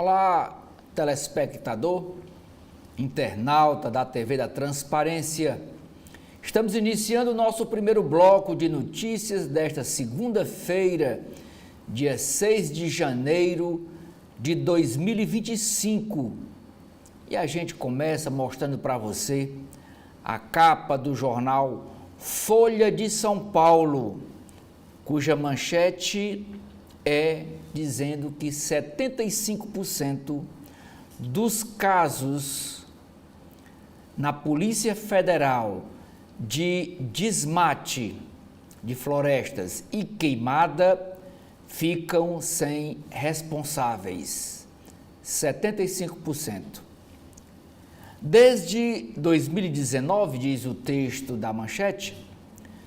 Olá, telespectador, internauta da TV da Transparência. Estamos iniciando o nosso primeiro bloco de notícias desta segunda-feira, dia 6 de janeiro de 2025. E a gente começa mostrando para você a capa do jornal Folha de São Paulo, cuja manchete é dizendo que 75% dos casos na Polícia Federal de desmate de florestas e queimada ficam sem responsáveis. 75%. Desde 2019, diz o texto da manchete,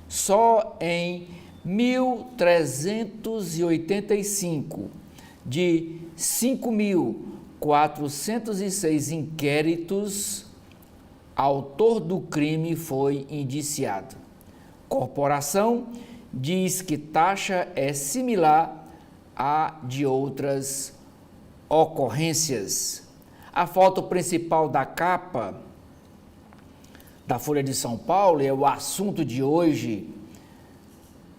só em 1.385 de 5.406 inquéritos, autor do crime foi indiciado. Corporação diz que taxa é similar à de outras ocorrências. A foto principal da capa da Folha de São Paulo é o assunto de hoje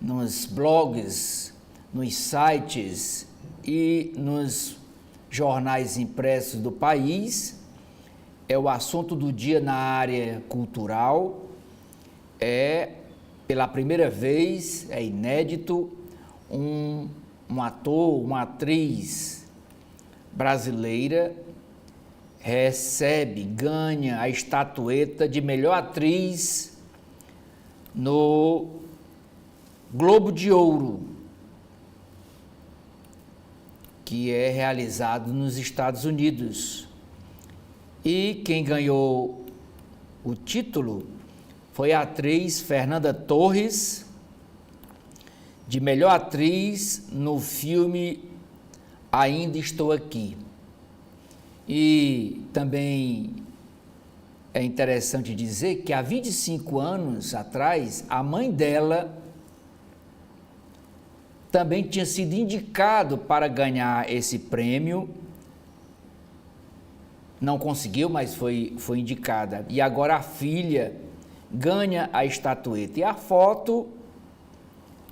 nos blogs, nos sites e nos jornais impressos do país. É o assunto do dia na área cultural. Pela primeira vez, é inédito, um ator, uma atriz brasileira ganha a estatueta de melhor atriz no Globo de Ouro, que é realizado nos Estados Unidos. E quem ganhou o título foi a atriz Fernanda Torres, de melhor atriz no filme Ainda Estou Aqui. E também é interessante dizer que há 25 anos atrás, a mãe dela também tinha sido indicado para ganhar esse prêmio, não conseguiu, mas foi indicada. E agora a filha ganha a estatueta. E a foto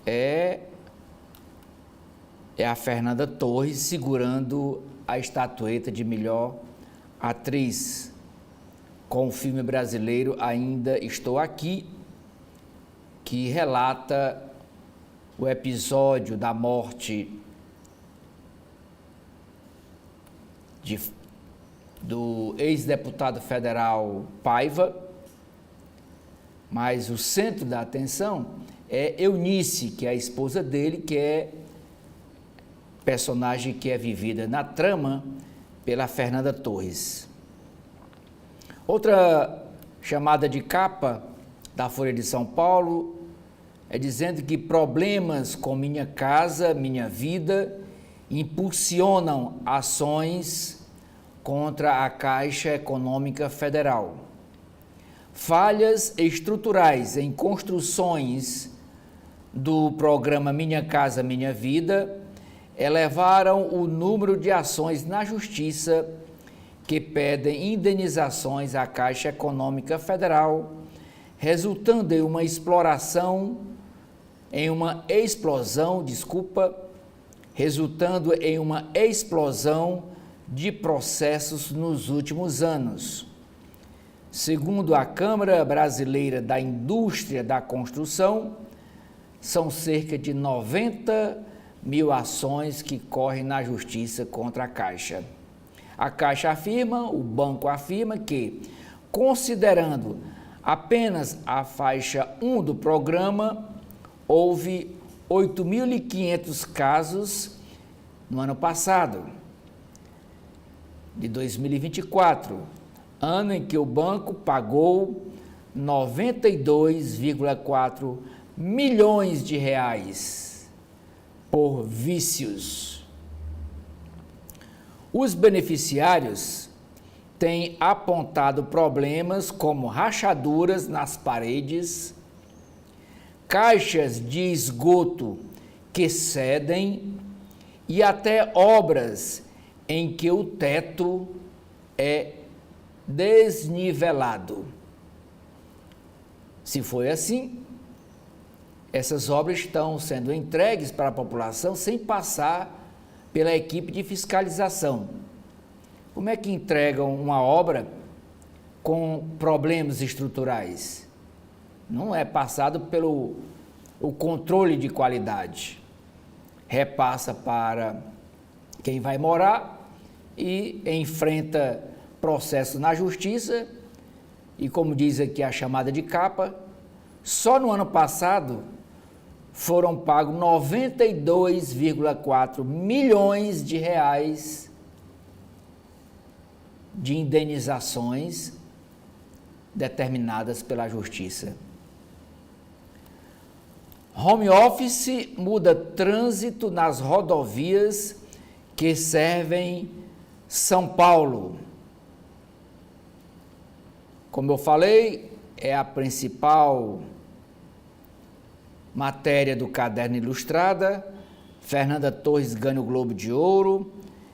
é a Fernanda Torres segurando a estatueta de melhor atriz com o filme brasileiro Ainda Estou Aqui, que relata o episódio da morte do ex-deputado federal Paiva, mas o centro da atenção é Eunice, que é a esposa dele, que é personagem que é vivida na trama pela Fernanda Torres. Outra chamada de capa da Folha de São Paulo é dizendo que problemas com Minha Casa Minha Vida impulsionam ações contra a Caixa Econômica Federal. Falhas estruturais em construções do programa Minha Casa Minha Vida elevaram o número de ações na Justiça que pedem indenizações à Caixa Econômica Federal, resultando em uma explosão de processos nos últimos anos. Segundo a Câmara Brasileira da Indústria da Construção, são cerca de 90 mil ações que correm na Justiça contra a Caixa. A Caixa afirma, o banco afirma que, considerando apenas a faixa 1 do programa, houve 8.500 casos no ano passado, de 2024, ano em que o banco pagou 92,4 milhões de reais por vícios. Os beneficiários têm apontado problemas como rachaduras nas paredes, caixas de esgoto que cedem e até obras em que o teto é desnivelado. Se foi assim, essas obras estão sendo entregues para a população sem passar pela equipe de fiscalização. Como é que entregam uma obra com problemas estruturais? Não é passado pelo o controle de qualidade. Repassa para quem vai morar e enfrenta processo na justiça e, como diz aqui a chamada de capa, só no ano passado foram pagos 92,4 milhões de reais de indenizações determinadas pela justiça. Home office muda trânsito nas rodovias que servem São Paulo. Como eu falei, é a principal matéria do Caderno Ilustrada. Fernanda Torres ganha o Globo de Ouro.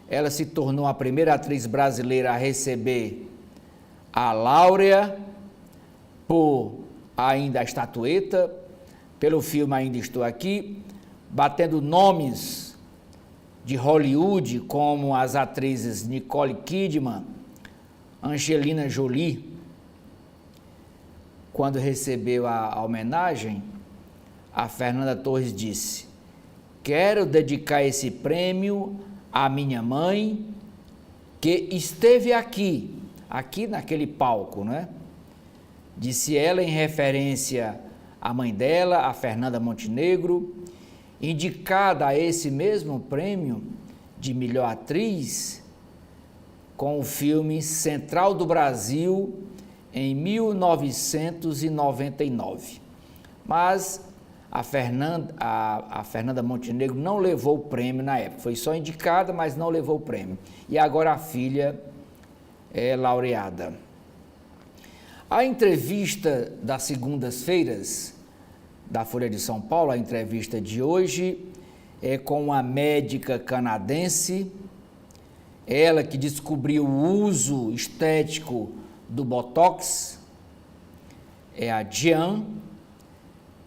Ela se tornou a primeira atriz brasileira a receber a Laurea por ainda a estatueta, pelo filme Ainda Estou Aqui, batendo nomes de Hollywood como as atrizes Nicole Kidman, Angelina Jolie. Quando recebeu a homenagem, a Fernanda Torres disse: quero dedicar esse prêmio à minha mãe, que esteve aqui naquele palco, né? Disse ela em referência à mãe dela, a Fernanda Montenegro, indicada a esse mesmo prêmio de melhor atriz com o filme Central do Brasil em 1999. Mas a Fernanda Montenegro não levou o prêmio na época, foi só indicada, mas não levou o prêmio. E agora a filha é laureada. A entrevista das segundas-feiras da Folha de São Paulo, a entrevista de hoje, é com uma médica canadense, ela que descobriu o uso estético do Botox, é a Jean,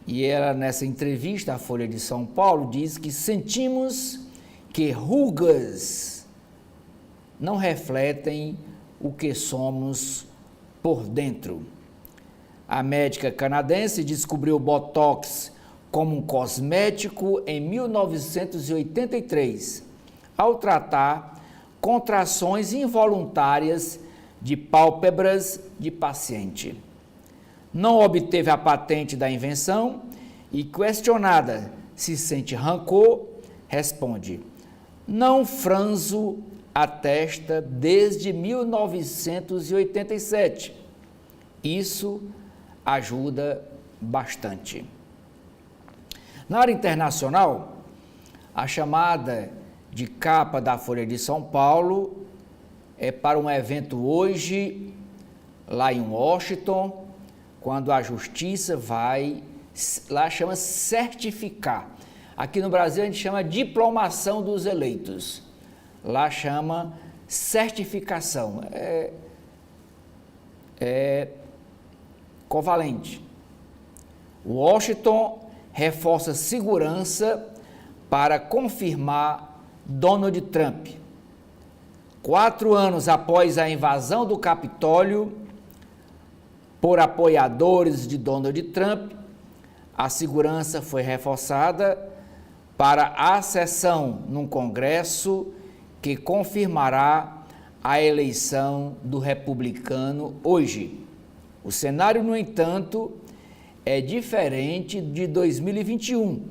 e ela nessa entrevista à Folha de São Paulo diz que sentimos que rugas não refletem o que somos por dentro. A médica canadense descobriu o Botox como um cosmético em 1983, ao tratar contrações involuntárias de pálpebras de paciente. Não obteve a patente da invenção e, questionada se sente rancor, responde: não franzo a testa desde 1987. Isso ajuda bastante. Na área internacional, a chamada de capa da Folha de São Paulo é para um evento hoje, lá em Washington, quando a justiça vai, lá chama certificar. Aqui no Brasil a gente chama diplomação dos eleitos. Lá chama certificação. É covalente. Washington reforça segurança para confirmar Donald Trump. 4 anos após a invasão do Capitólio por apoiadores de Donald Trump, a segurança foi reforçada para a sessão num Congresso que confirmará a eleição do republicano hoje. O cenário, no entanto, é diferente de 2021,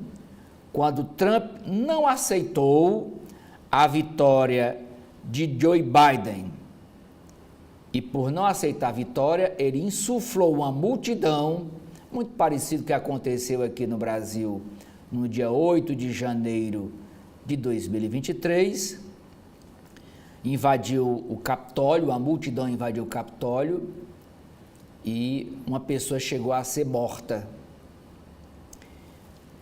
quando Trump não aceitou a vitória de Joe Biden. E por não aceitar a vitória, ele insuflou uma multidão, muito parecido com o que aconteceu aqui no Brasil no dia 8 de janeiro de 2023, invadiu o Capitólio, a multidão invadiu o Capitólio e uma pessoa chegou a ser morta.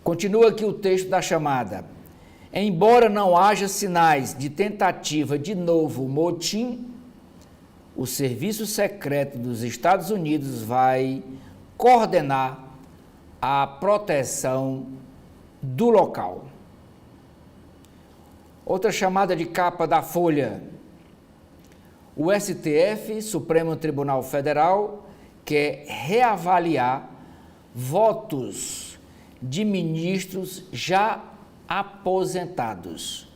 Continua aqui o texto da chamada. Embora não haja sinais de tentativa de novo motim, o Serviço Secreto dos Estados Unidos vai coordenar a proteção do local. Outra chamada de capa da Folha. O STF, Supremo Tribunal Federal, quer reavaliar votos de ministros já aposentados.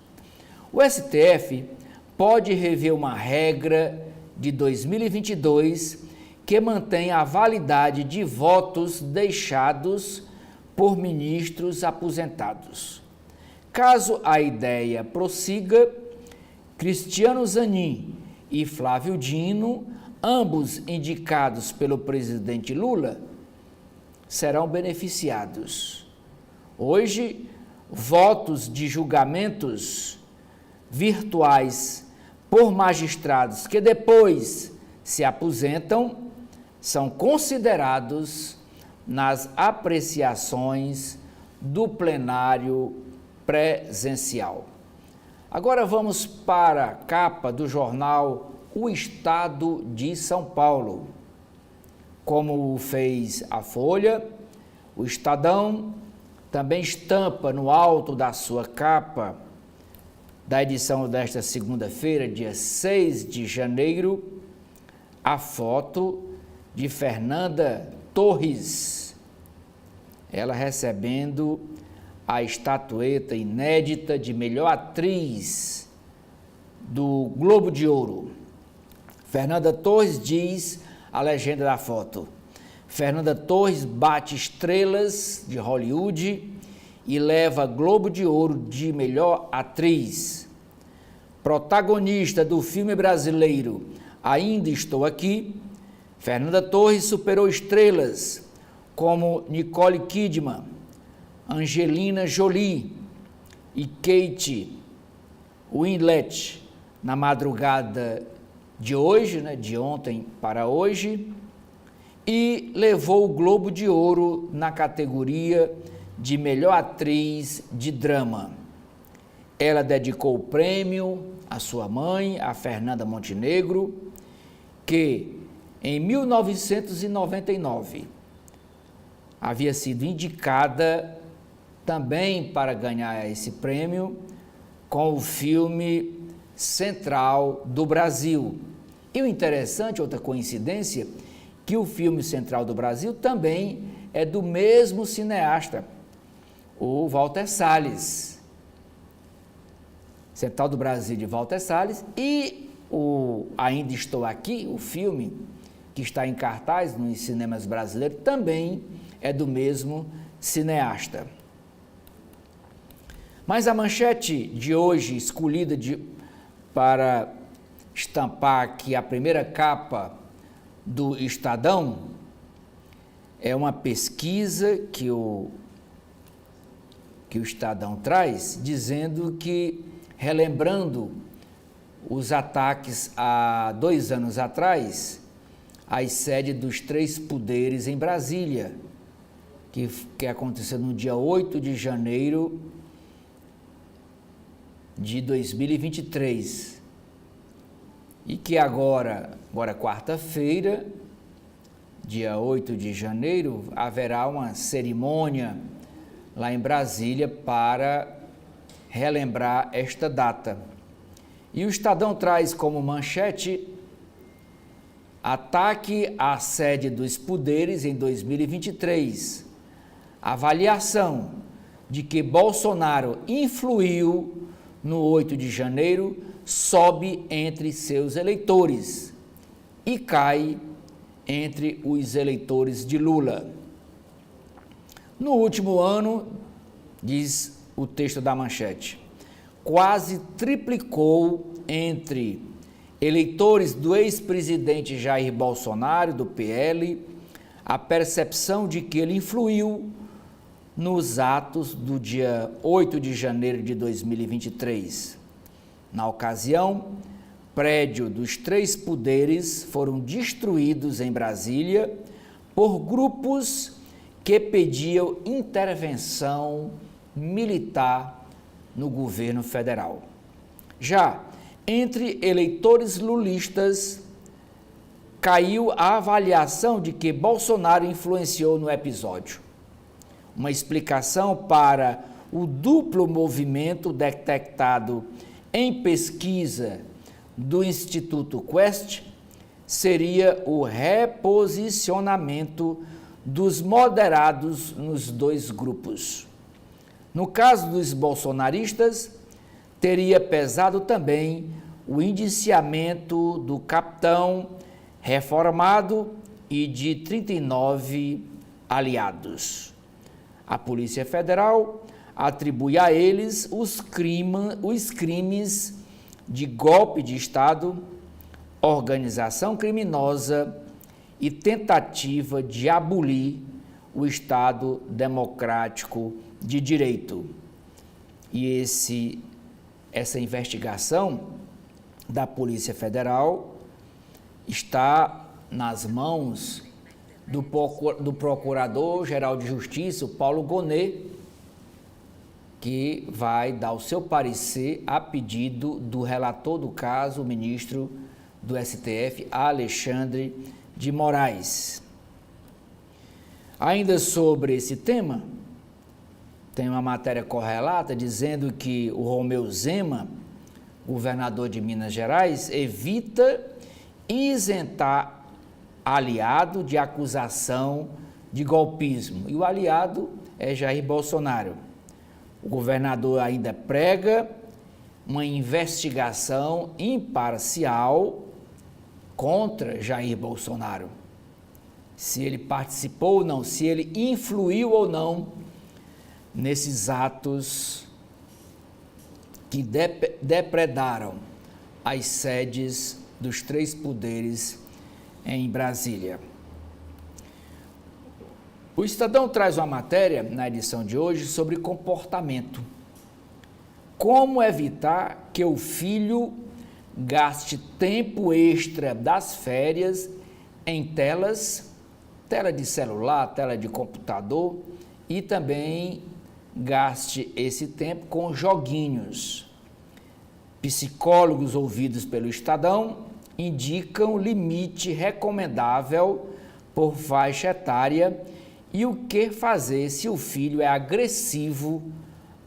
O STF pode rever uma regra de 2022 que mantém a validade de votos deixados por ministros aposentados. Caso a ideia prossiga, Cristiano Zanin e Flávio Dino, ambos indicados pelo presidente Lula, serão beneficiados. Hoje, votos de julgamentos virtuais por magistrados que depois se aposentam são considerados nas apreciações do plenário presencial. Agora vamos para a capa do jornal O Estado de São Paulo. Como fez a Folha, o Estadão também estampa no alto da sua capa da edição desta segunda-feira, dia 6 de janeiro, a foto de Fernanda Torres, ela recebendo a estatueta inédita de melhor atriz do Globo de Ouro. Fernanda Torres diz a legenda da foto: Fernanda Torres bate estrelas de Hollywood e leva Globo de Ouro de melhor atriz. Protagonista do filme brasileiro Ainda Estou Aqui, Fernanda Torres superou estrelas como Nicole Kidman, Angelina Jolie e Kate Winslet na madrugada de hoje, de ontem para hoje, e levou o Globo de Ouro na categoria de melhor atriz de drama. Ela dedicou o prêmio à sua mãe, a Fernanda Montenegro, que em 1999 havia sido indicada também para ganhar esse prêmio com o filme Central do Brasil. E o interessante, outra coincidência, que o filme Central do Brasil também é do mesmo cineasta, o Walter Salles. Central do Brasil de Walter Salles e o Ainda Estou Aqui, o filme que está em cartaz nos cinemas brasileiros, também é do mesmo cineasta. Mas a manchete de hoje, escolhida para estampar aqui a primeira capa do Estadão, é uma pesquisa que o Estadão traz, dizendo que, relembrando os ataques há 2 anos atrás, às sedes dos 3 poderes em Brasília, que aconteceu no dia 8 de janeiro de 2023, e que agora quarta-feira, dia 8 de janeiro, haverá uma cerimônia lá em Brasília para relembrar esta data. E o Estadão traz como manchete: ataque à sede dos poderes em 2023. Avaliação de que Bolsonaro influiu no 8 de janeiro sobe entre seus eleitores e cai entre os eleitores de Lula. No último ano, diz o texto da manchete, quase triplicou entre eleitores do ex-presidente Jair Bolsonaro, do PL, a percepção de que ele influiu nos atos do dia 8 de janeiro de 2023. Na ocasião, prédio dos 3 poderes foram destruídos em Brasília por grupos que pediam intervenção militar no governo federal. Já entre eleitores lulistas, caiu a avaliação de que Bolsonaro influenciou no episódio. Uma explicação para o duplo movimento detectado em pesquisa do Instituto Quest seria o reposicionamento dos moderados nos dois grupos. No caso dos bolsonaristas, teria pesado também o indiciamento do capitão reformado e de 39 aliados. A Polícia Federal atribui a eles os crimes de golpe de Estado, organização criminosa e tentativa de abolir o Estado democrático de direito. E essa investigação da Polícia Federal está nas mãos do Procurador-Geral de Justiça, Paulo Gonet, que vai dar o seu parecer a pedido do relator do caso, o ministro do STF, Alexandre de Moraes. Ainda sobre esse tema, tem uma matéria correlata dizendo que o Romeu Zema, governador de Minas Gerais, evita isentar aliado de acusação de golpismo. E o aliado é Jair Bolsonaro. O governador ainda prega uma investigação imparcial contra Jair Bolsonaro. Se ele participou ou não, se ele influiu ou não nesses atos que depredaram as sedes dos três poderes em Brasília. O Estadão traz uma matéria na edição de hoje sobre comportamento. Como evitar que o filho gaste tempo extra das férias em tela de celular, tela de computador, e também gaste esse tempo com joguinhos. Psicólogos ouvidos pelo Estadão indicam limite recomendável por faixa etária e o que fazer se o filho é agressivo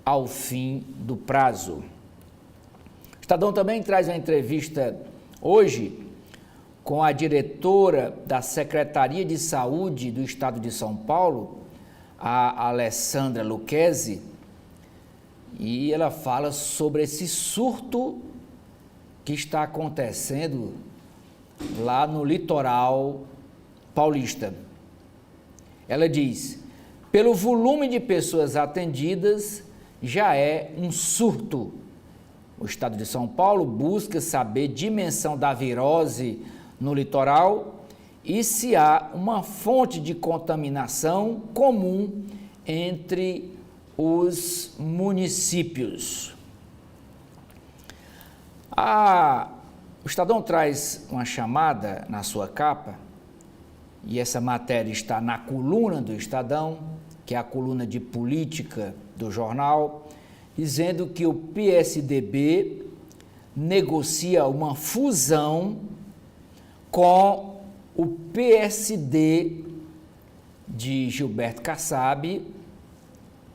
ao fim do prazo. O Estadão também traz uma entrevista hoje com a diretora da Secretaria de Saúde do Estado de São Paulo, a Alessandra Lucchesi, e ela fala sobre esse surto que está acontecendo lá no litoral paulista. Ela diz: pelo volume de pessoas atendidas, já é um surto. O Estado de São Paulo busca saber dimensão da virose no litoral e se há uma fonte de contaminação comum entre os municípios. O Estadão traz uma chamada na sua capa, e essa matéria está na coluna do Estadão, que é a coluna de política do jornal, dizendo que o PSDB negocia uma fusão com o PSD de Gilberto Kassab,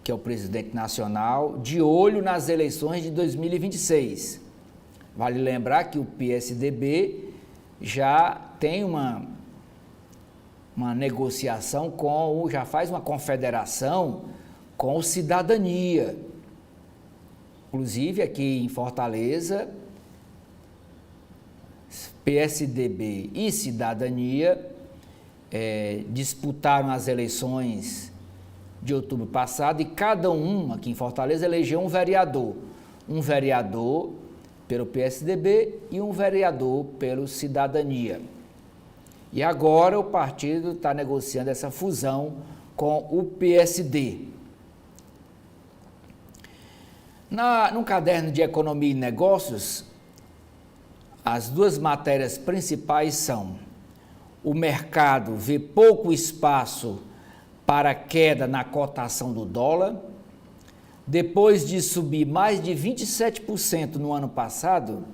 que é o presidente nacional, de olho nas eleições de 2026. Vale lembrar que o PSDB já tem uma negociação já faz uma confederação com o Cidadania. Inclusive aqui em Fortaleza, PSDB e Cidadania disputaram as eleições de outubro passado e cada um aqui em Fortaleza elegeu um vereador pelo PSDB e um vereador pelo Cidadania. E agora o partido está negociando essa fusão com o PSD. No caderno de Economia e Negócios, as duas matérias principais são: o mercado vê pouco espaço para queda na cotação do dólar, Depois de subir mais de 27% no ano passado,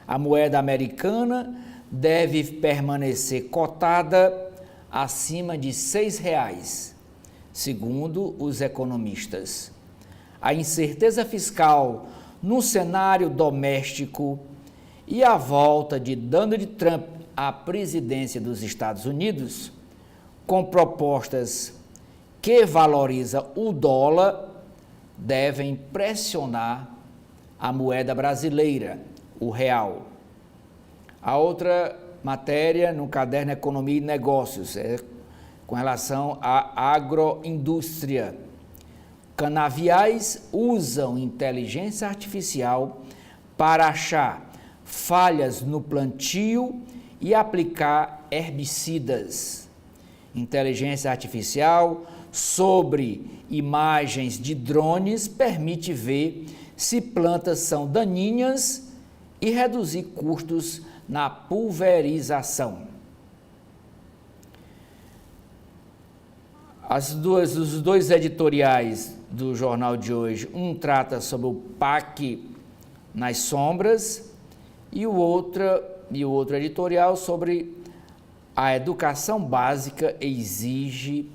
a moeda americana deve permanecer cotada acima de R$ 6,00, segundo os economistas. A incerteza fiscal no cenário doméstico e a volta de Donald Trump à presidência dos Estados Unidos, com propostas que valorizam o dólar, devem pressionar a moeda brasileira, o real. A outra matéria no caderno Economia e Negócios é com relação à agroindústria. Canaviais usam inteligência artificial para achar falhas no plantio e aplicar herbicidas. Inteligência artificial sobre imagens de drones permite ver se plantas são daninhas e reduzir custos na pulverização. Os dois editoriais do jornal de hoje, um trata sobre o PAC nas sombras e o outro editorial sobre a educação básica exige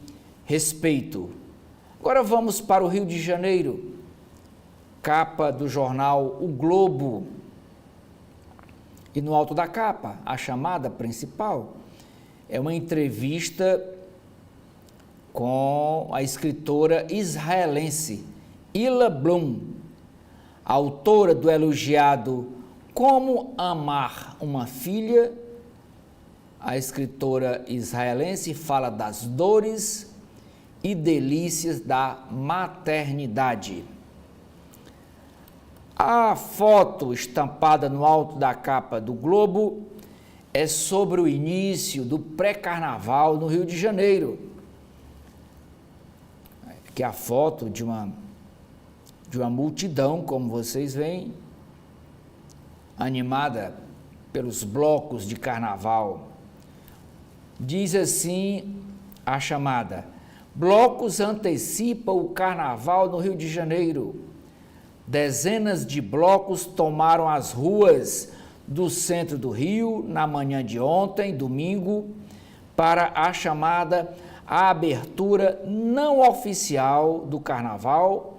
respeito. Agora vamos para o Rio de Janeiro, capa do jornal O Globo. E no alto da capa, a chamada principal, é uma entrevista com a escritora israelense Hila Blum, autora do elogiado Como Amar uma Filha. A escritora israelense fala das dores e delícias da maternidade. A foto estampada no alto da capa do Globo é sobre o início do pré-carnaval no Rio de Janeiro, que é a foto de uma multidão, como vocês veem, animada pelos blocos de carnaval. Diz assim a chamada: blocos antecipam o carnaval no Rio de Janeiro. Dezenas de blocos tomaram as ruas do centro do Rio na manhã de ontem, domingo, para a chamada abertura não oficial do carnaval,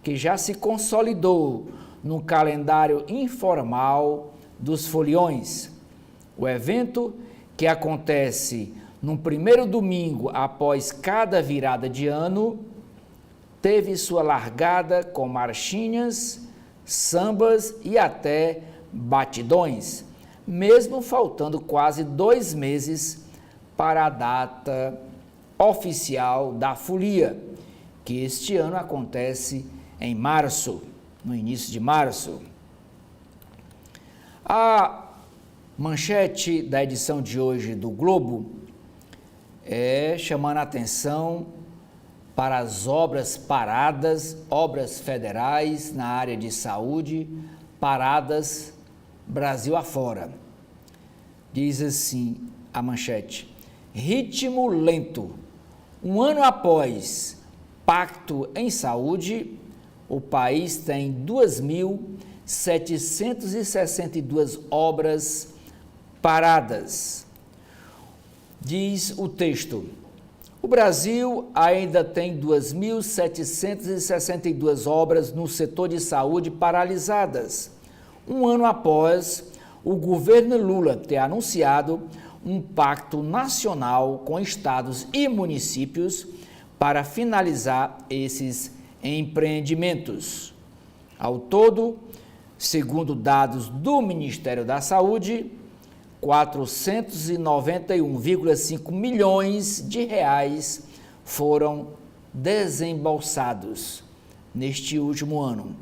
que já se consolidou no calendário informal dos foliões. O evento, que acontece no primeiro domingo após cada virada de ano, teve sua largada com marchinhas, sambas e até batidões, mesmo faltando quase 2 meses para a data oficial da folia, que este ano acontece em março, no início de março. A manchete da edição de hoje do Globo é chamando a atenção para as obras paradas, obras federais na área de saúde, paradas Brasil afora. Diz assim a manchete: ritmo lento. Um ano após pacto em saúde, o país tem 2.762 obras paradas. Diz o texto: o Brasil ainda tem 2.762 obras no setor de saúde paralisadas, um ano após o governo Lula ter anunciado um pacto nacional com estados e municípios para finalizar esses empreendimentos. Ao todo, segundo dados do Ministério da Saúde, 491,5 milhões de reais foram desembolsados neste último ano.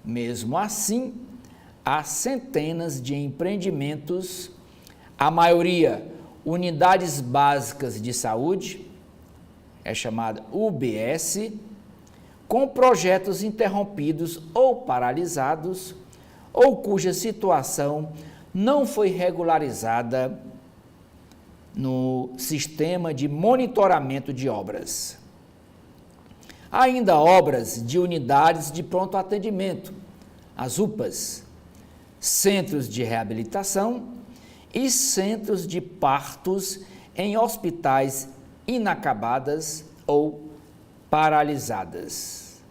Mesmo assim, há centenas de empreendimentos, a maioria unidades básicas de saúde, é chamada UBS, com projetos interrompidos ou paralisados, ou cuja situação não foi regularizada no sistema de monitoramento de obras. Ainda obras de unidades de pronto atendimento, as UPAs, centros de reabilitação e centros de partos em hospitais inacabadas ou paralisadas.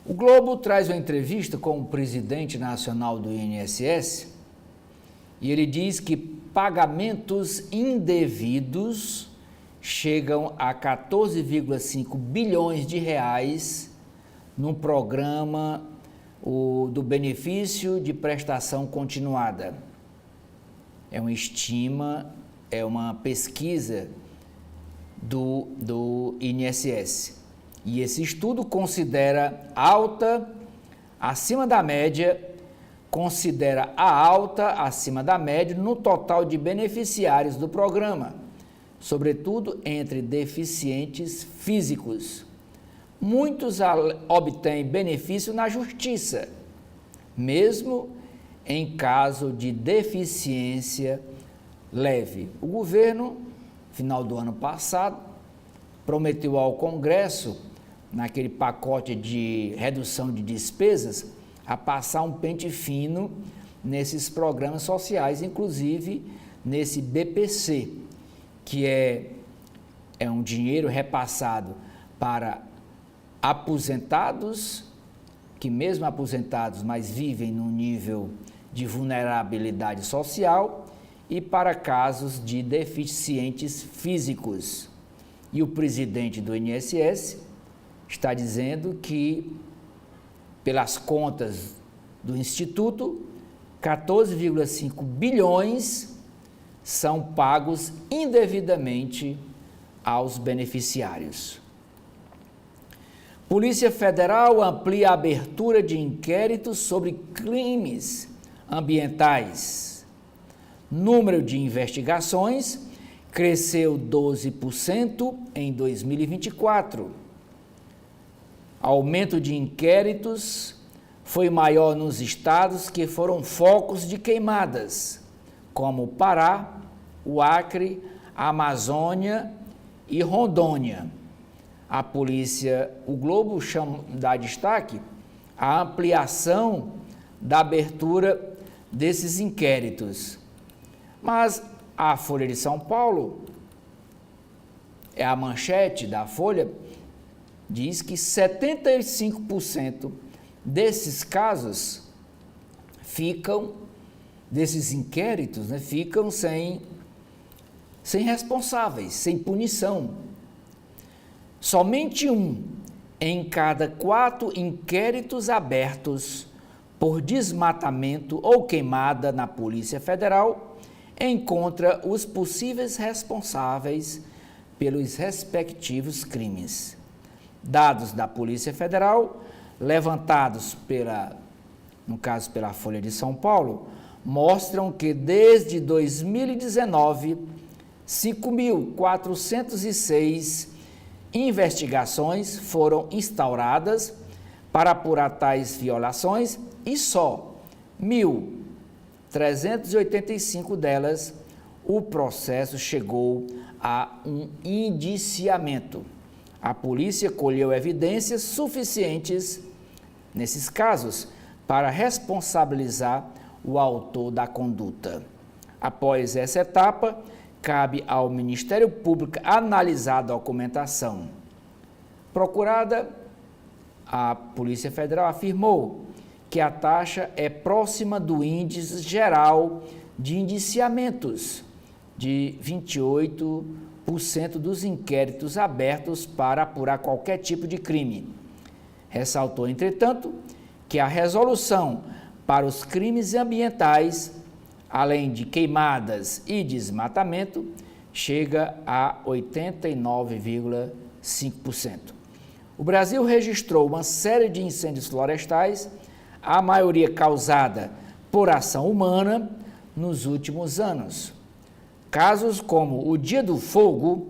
O Globo traz uma entrevista com o presidente nacional do INSS e ele diz que pagamentos indevidos chegam a 14,5 bilhões de reais no programa do benefício de prestação continuada. É uma estima, é uma pesquisa do INSS. E esse estudo considera alta acima da média, considera a alta acima da média no total de beneficiários do programa, sobretudo entre deficientes físicos. Muitos obtêm benefício na justiça, mesmo em caso de deficiência leve. O governo, final do ano passado, prometeu ao Congresso, naquele pacote de redução de despesas, a passar um pente fino nesses programas sociais, inclusive nesse BPC, que é um dinheiro repassado para aposentados, que mesmo aposentados, mas vivem num nível de vulnerabilidade social, e para casos de deficientes físicos. E o presidente do INSS está dizendo que, pelas contas do Instituto, 14,5 bilhões são pagos indevidamente aos beneficiários. Polícia Federal amplia a abertura de inquéritos sobre crimes ambientais. Número de investigações cresceu 12% em 2024. Aumento de inquéritos foi maior nos estados que foram focos de queimadas, como o Pará, o Acre, a Amazônia e Rondônia. A polícia, o Globo dá destaque à ampliação da abertura desses inquéritos. Mas a Folha de São Paulo, a manchete da Folha, diz que 75% desses casos desses inquéritos, ficam sem responsáveis, sem punição. Somente 1 em cada 4 inquéritos abertos por desmatamento ou queimada na Polícia Federal encontra os possíveis responsáveis pelos respectivos crimes. Dados da Polícia Federal, levantados no caso pela Folha de São Paulo, mostram que desde 2019, 5.406 investigações foram instauradas para apurar tais violações e só 1.385 delas o processo chegou a um indiciamento. A polícia colheu evidências suficientes nesses casos para responsabilizar o autor da conduta. Após essa etapa, cabe ao Ministério Público analisar a documentação. Procurada, a Polícia Federal afirmou que a taxa é próxima do índice geral de indiciamentos, de 28% dos inquéritos abertos para apurar qualquer tipo de crime. Ressaltou, entretanto, que a resolução para os crimes ambientais, além de queimadas e desmatamento, chega a 89,5%. O Brasil registrou uma série de incêndios florestais, a maioria causada por ação humana, nos últimos anos. Casos como o Dia do Fogo,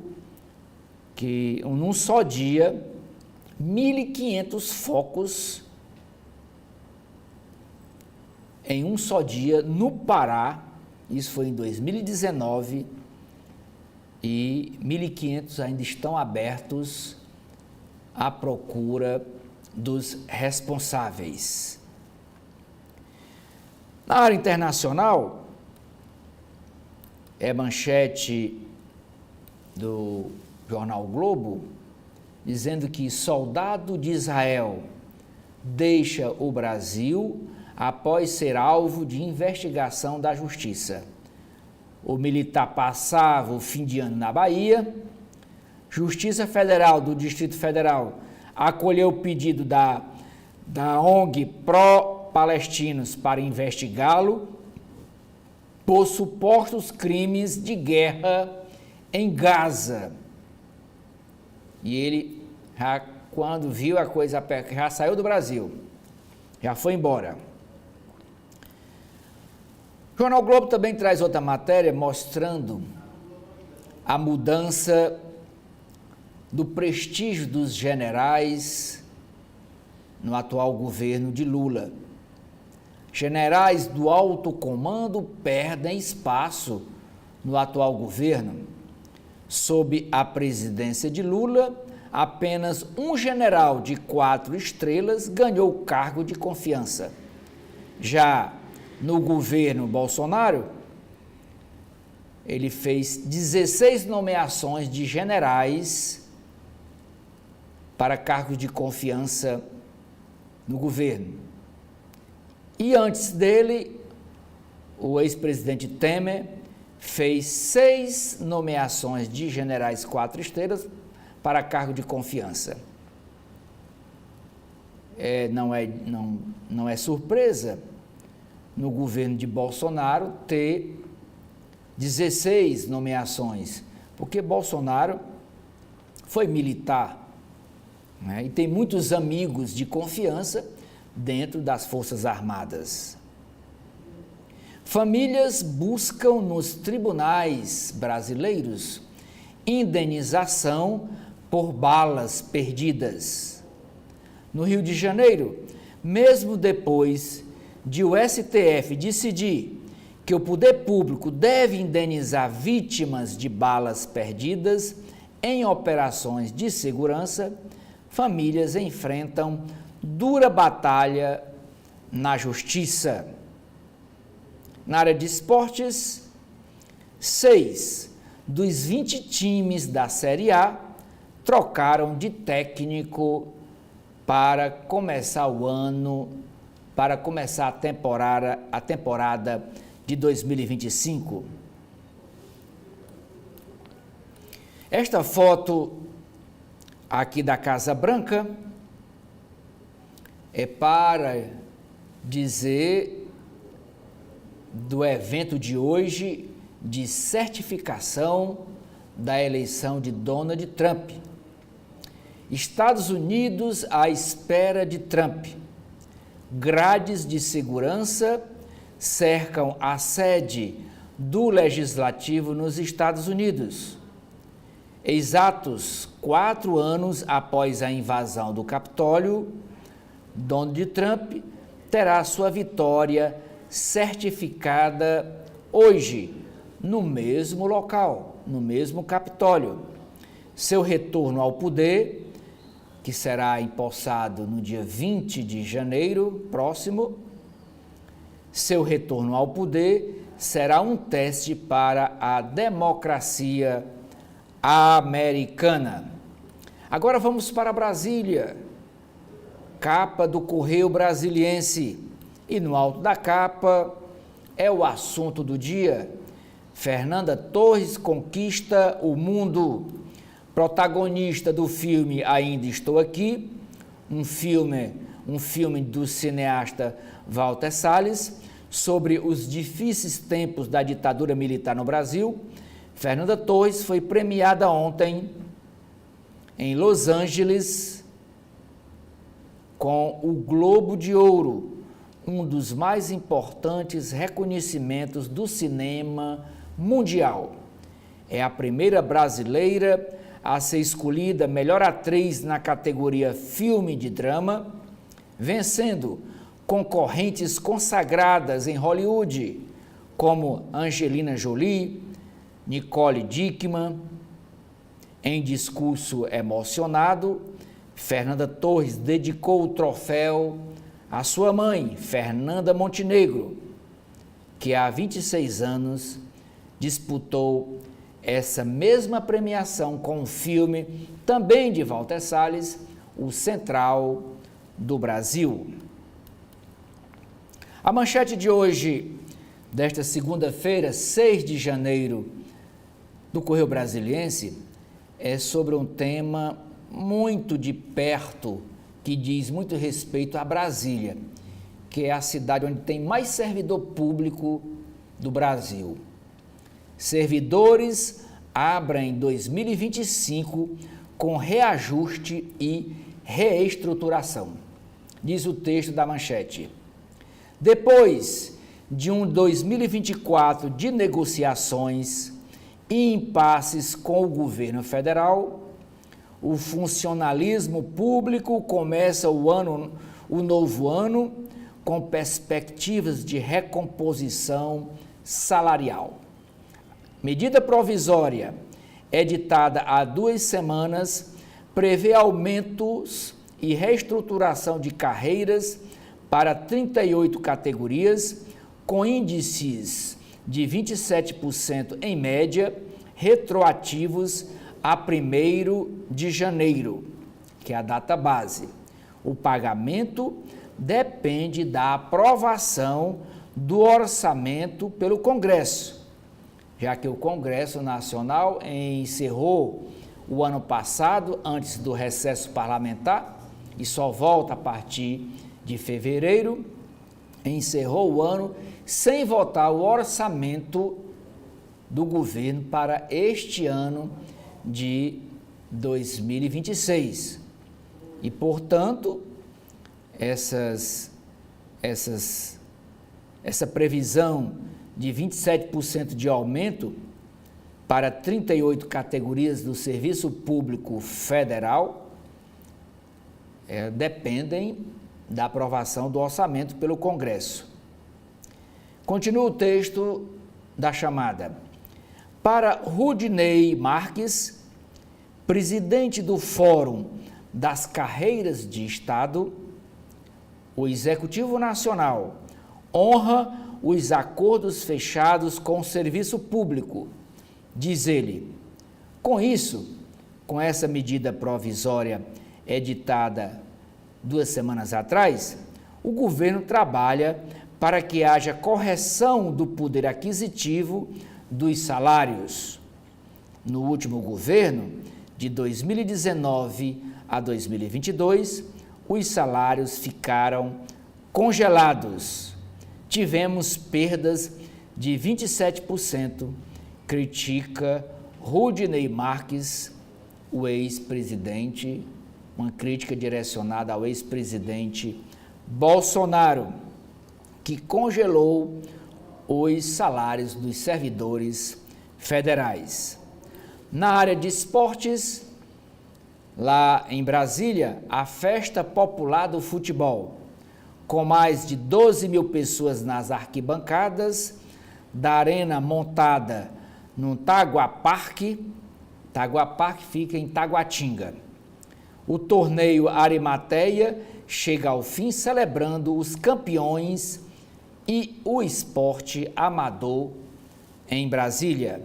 que num só dia, 1.500 focos em um só dia no Pará, isso foi em 2019, e 1.500 ainda estão abertos à procura dos responsáveis. Na área internacional, é manchete do jornal Globo, dizendo que soldado de Israel deixa o Brasil após ser alvo de investigação da Justiça. O militar passava o fim de ano na Bahia. Justiça Federal do Distrito Federal acolheu o pedido da ONG pró-palestinos para investigá-lo por supostos crimes de guerra em Gaza. E ele, quando viu a coisa, já saiu do Brasil, já foi embora. O Jornal Globo também traz outra matéria mostrando a mudança do prestígio dos generais no atual governo de Lula. Generais do alto comando perdem espaço no atual governo. Sob a presidência de Lula, apenas um general de 4 estrelas ganhou o cargo de confiança. Já no governo Bolsonaro, ele fez 16 nomeações de generais para cargos de confiança no governo. E antes dele, o ex-presidente Temer fez 6 nomeações de generais 4 estrelas para cargo de confiança. Não é surpresa no governo de Bolsonaro ter 16 nomeações, porque Bolsonaro foi militar, né, e tem muitos amigos de confiança dentro das Forças Armadas. Famílias buscam nos tribunais brasileiros indenização por balas perdidas. No Rio de Janeiro, mesmo depois de o STF decidir que o poder público deve indenizar vítimas de balas perdidas em operações de segurança, famílias enfrentam dura batalha na justiça. Na área de esportes, 6 dos 20 times da Série A trocaram de técnico para começar o ano, para começar a temporada de 2025. Esta foto aqui da Casa Branca é para dizer do evento de hoje de certificação da eleição de Donald Trump. Estados Unidos à espera de Trump. Grades de segurança cercam a sede do Legislativo nos Estados Unidos. Exatos 4 anos após a invasão do Capitólio, Donald Trump terá sua vitória certificada hoje, no mesmo local, no mesmo Capitólio. Seu retorno ao poder, que será empossado no dia 20 de janeiro próximo, seu retorno ao poder será um teste para a democracia americana. Agora vamos para Brasília. Capa do Correio Brasiliense. E no alto da capa é o assunto do dia. Fernanda Torres conquista o mundo. Protagonista do filme Ainda Estou Aqui, um filme do cineasta Walter Salles, sobre os difíceis tempos da ditadura militar no Brasil. Fernanda Torres foi premiada ontem em Los Angeles com o Globo de Ouro, um dos mais importantes reconhecimentos do cinema mundial. É a primeira brasileira a ser escolhida melhor atriz na categoria filme de drama, vencendo concorrentes consagradas em Hollywood, como Angelina Jolie, Nicole Kidman, Em discurso emocionado, Fernanda Torres dedicou o troféu à sua mãe, Fernanda Montenegro, que há 26 anos disputou essa mesma premiação com um filme também de Walter Salles, O Central do Brasil. A manchete de hoje, desta segunda-feira, 6 de janeiro, do Correio Brasiliense, é sobre um tema muito de perto, que diz muito respeito a Brasília, que é a cidade onde tem mais servidor público do Brasil. Servidores abrem 2025 com reajuste e reestruturação, diz o texto da manchete. Depois de um 2024 de negociações e impasses com o governo federal, o funcionalismo público começa o novo ano com perspectivas de recomposição salarial. Medida provisória, editada há 2 semanas, prevê aumentos e reestruturação de carreiras para 38 categorias, com índices de 27% em média, retroativos a 1º de janeiro, que é a data base. O pagamento depende da aprovação do orçamento pelo Congresso, já que o Congresso Nacional encerrou o ano passado, antes do recesso parlamentar, e só volta a partir de fevereiro, encerrou o ano sem votar o orçamento do governo para este ano de 2026. E, portanto, essa previsão de 27% de aumento para 38 categorias do Serviço Público Federal dependem da aprovação do orçamento pelo Congresso. Continua o texto da chamada. Para Rudinei Marques, presidente do Fórum das Carreiras de Estado, o Executivo Nacional honra os acordos fechados com o serviço público, diz ele. Com isso, com essa medida provisória editada 2 semanas atrás, o governo trabalha para que haja correção do poder aquisitivo dos salários. No último governo, de 2019 a 2022, os salários ficaram congelados. Tivemos perdas de 27%, critica Rudinei Marques, o ex-presidente, uma crítica direcionada ao ex-presidente Bolsonaro, que congelou os salários dos servidores federais. Na área de esportes, lá em Brasília, a Festa Popular do Futebol, com mais de 12 mil pessoas nas arquibancadas da arena montada no Taguaparque. Taguaparque fica em Taguatinga. O torneio Arimateia chega ao fim celebrando os campeões e o esporte amador em Brasília.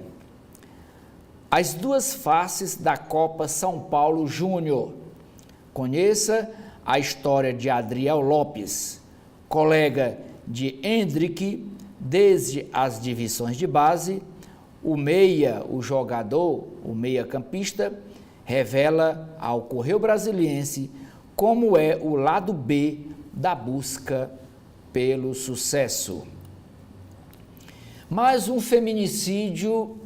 As 2 faces da Copa São Paulo Júnior. Conheça a história de Adriel Lopes, colega de Hendrick desde as divisões de base. O meia-campista, revela ao Correio Brasiliense como é o lado B da busca pelo sucesso. Mais um feminicídio,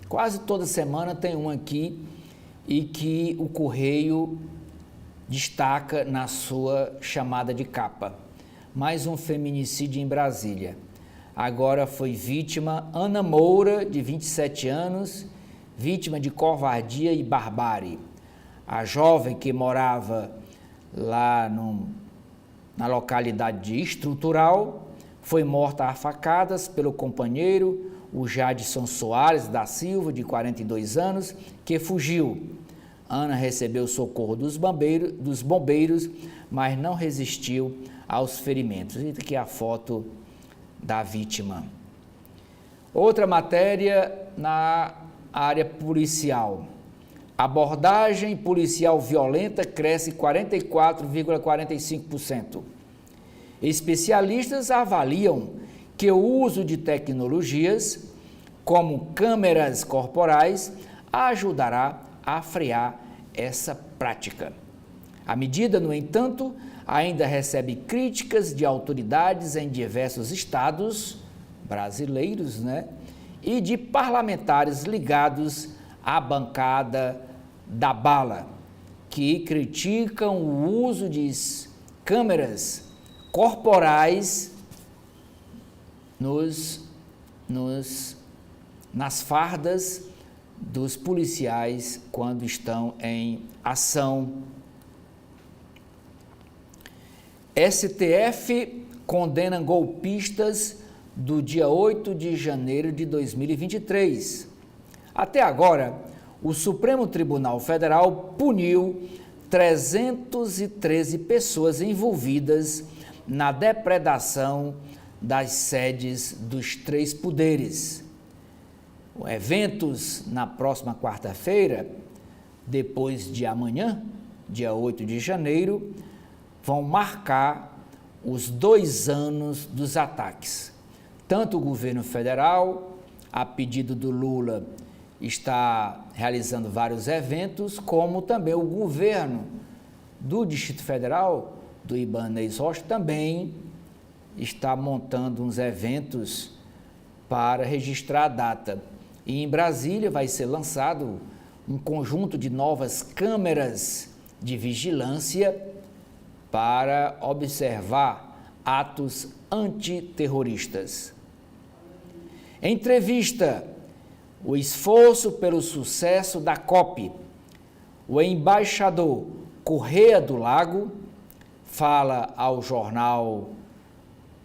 quase toda semana tem um aqui, e que o Correio destaca na sua chamada de capa. Mais um feminicídio em Brasília. Agora foi vítima Ana Moura, de 27 anos, vítima de covardia e barbárie. A jovem que morava lá na localidade de Estrutural foi morta a facadas pelo companheiro, o Jadson Soares da Silva, de 42 anos, que fugiu. Ana recebeu socorro dos bombeiros, mas não resistiu aos ferimentos. E aqui a foto da vítima. Outra matéria na área policial. Abordagem policial violenta cresce 44,45%. Especialistas avaliam que o uso de tecnologias, como câmeras corporais, ajudará a frear essa prática. A medida, no entanto, ainda recebe críticas de autoridades em diversos estados brasileiros, e de parlamentares ligados à bancada da bala, que criticam o uso de câmeras corporais nas fardas dos policiais quando estão em ação. STF condena golpistas do dia 8 de janeiro de 2023. Até agora, o Supremo Tribunal Federal puniu 313 pessoas envolvidas na depredação das sedes dos três poderes. Eventos na próxima quarta-feira, depois de amanhã, dia 8 de janeiro, vão marcar os 2 anos dos ataques. Tanto o governo federal, a pedido do Lula, está realizando vários eventos, como também o governo do Distrito Federal, do Ibanez Rocha, também está montando uns eventos para registrar a data. E em Brasília vai ser lançado um conjunto de novas câmeras de vigilância para observar atos antiterroristas. Entrevista: o esforço pelo sucesso da COP. O embaixador Correia do Lago fala ao jornal,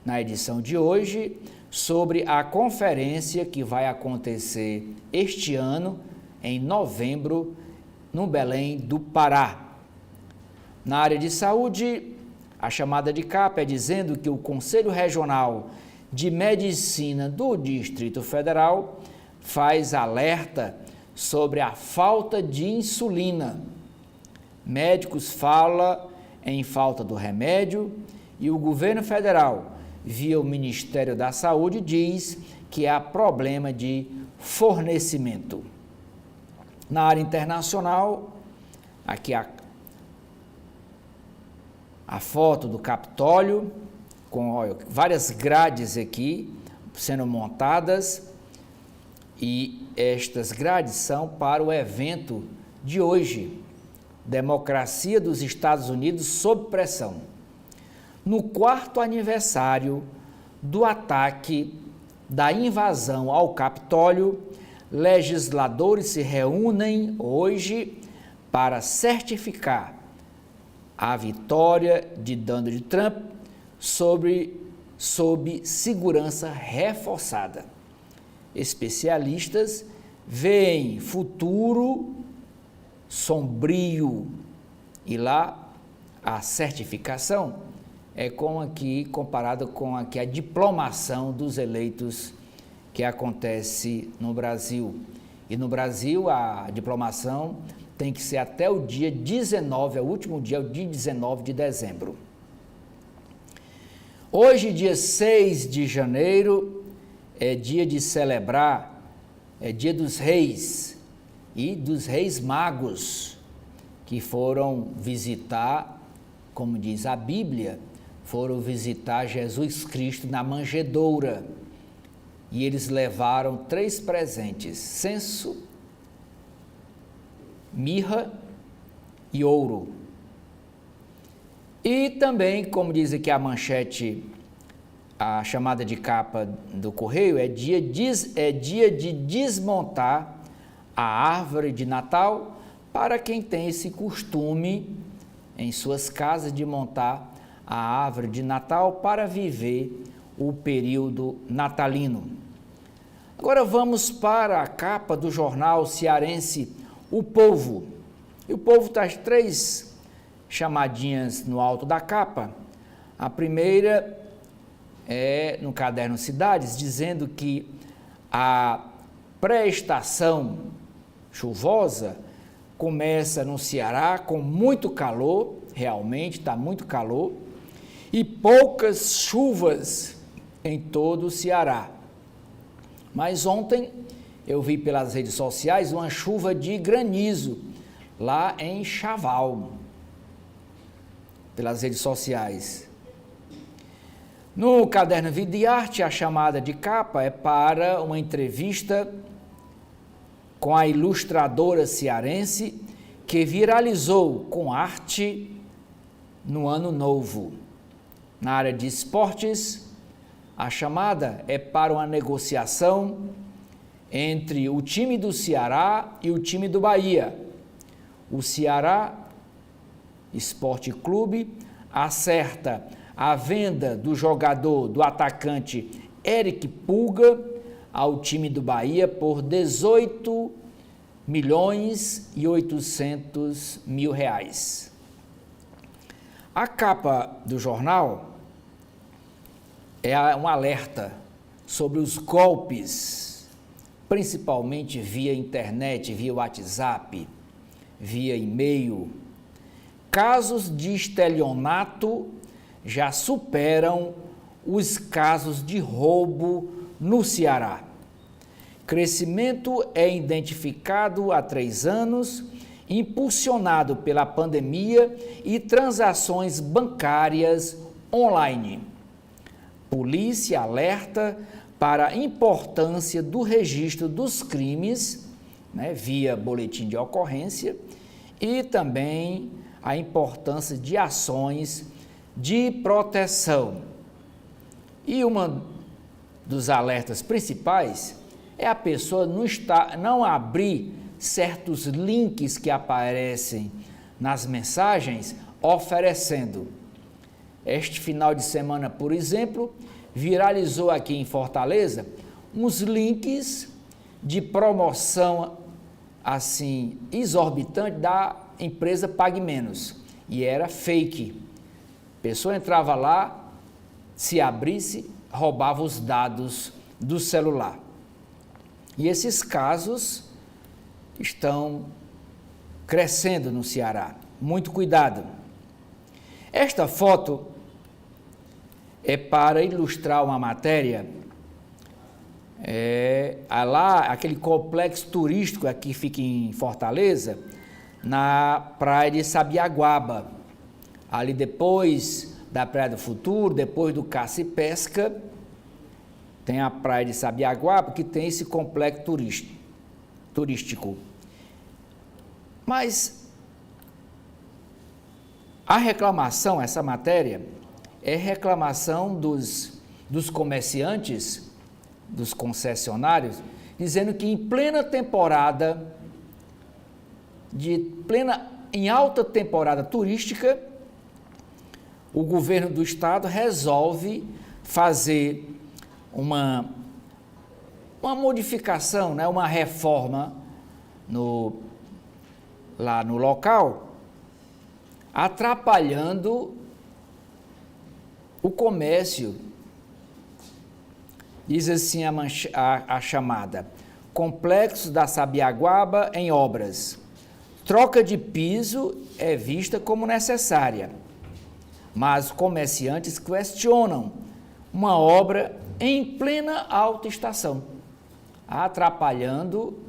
na edição de hoje, sobre a conferência que vai acontecer este ano, em novembro, no Belém do Pará. Na área de saúde, a chamada de capa é dizendo que o Conselho Regional de Medicina do Distrito Federal faz alerta sobre a falta de insulina. Médicos falam em falta do remédio e o governo federal, via o Ministério da Saúde, diz que há problema de fornecimento. Na área internacional, aqui a foto do Capitólio, com várias grades aqui sendo montadas, e estas grades são para o evento de hoje, Democracia dos Estados Unidos sob pressão. No 4º aniversário do ataque da invasão ao Capitólio, legisladores se reúnem hoje para certificar a vitória de Donald Trump sob segurança reforçada. Especialistas veem futuro sombrio e lá a certificação é comparado com a diplomação dos eleitos que acontece no Brasil. E no Brasil a diplomação tem que ser até o dia 19, é o último dia, o dia 19 de dezembro. Hoje, dia 6 de janeiro, é dia de celebrar, é dia dos reis e dos reis magos, que foram visitar, como diz a Bíblia, foram visitar Jesus Cristo na manjedoura. E eles levaram 3 presentes: censo, mirra e ouro. E também, como diz aqui a manchete, a chamada de capa do Correio, é dia de desmontar a árvore de Natal, para quem tem esse costume em suas casas de montar a árvore de Natal para viver o período natalino. Agora vamos para a capa do jornal cearense O Povo. E o Povo traz 3 chamadinhas no alto da capa. A primeira é no caderno Cidades, dizendo que a pré-estação chuvosa começa no Ceará com muito calor, realmente está muito calor, e poucas chuvas em todo o Ceará. Mas ontem eu vi pelas redes sociais uma chuva de granizo lá em Chaval, pelas redes sociais. No caderno Vida de Arte, a chamada de capa é para uma entrevista com a ilustradora cearense que viralizou com arte no ano novo. Na área de esportes, a chamada é para uma negociação entre o time do Ceará e o time do Bahia. O Ceará Esporte Clube acerta a venda do jogador, do atacante Eric Pulga ao time do Bahia por 18.800.000 reais. A capa do jornal é um alerta sobre os golpes, principalmente via internet, via WhatsApp, via e-mail. Casos de estelionato já superam os casos de roubo no Ceará. Crescimento é identificado há 3 anos, impulsionado pela pandemia e transações bancárias online. Polícia alerta para a importância do registro dos crimes, via boletim de ocorrência, e também a importância de ações de proteção. E uma dos alertas principais é a pessoa não abrir certos links que aparecem nas mensagens oferecendo. Este final de semana, por exemplo, viralizou aqui em Fortaleza uns links de promoção assim exorbitante da empresa Pague Menos, e era fake. A pessoa entrava lá, se abrisse, roubava os dados do celular. E esses casos estão crescendo no Ceará. Muito cuidado. Esta foto é para ilustrar uma matéria. Aquele complexo turístico aqui fica em Fortaleza, na praia de Sabiaguaba. Ali depois da Praia do Futuro, depois do Caça e Pesca, tem a praia de Sabiaguaba, que tem esse complexo turístico. Mas a reclamação, essa matéria, é reclamação dos comerciantes, dos concessionários, dizendo que em plena temporada, em alta temporada turística, o governo do estado resolve fazer uma modificação, uma reforma lá no local, atrapalhando o comércio. Diz assim a chamada: Complexo da Sabiaguaba em obras. Troca de piso é vista como necessária, mas comerciantes questionam uma obra em plena alta estação, atrapalhando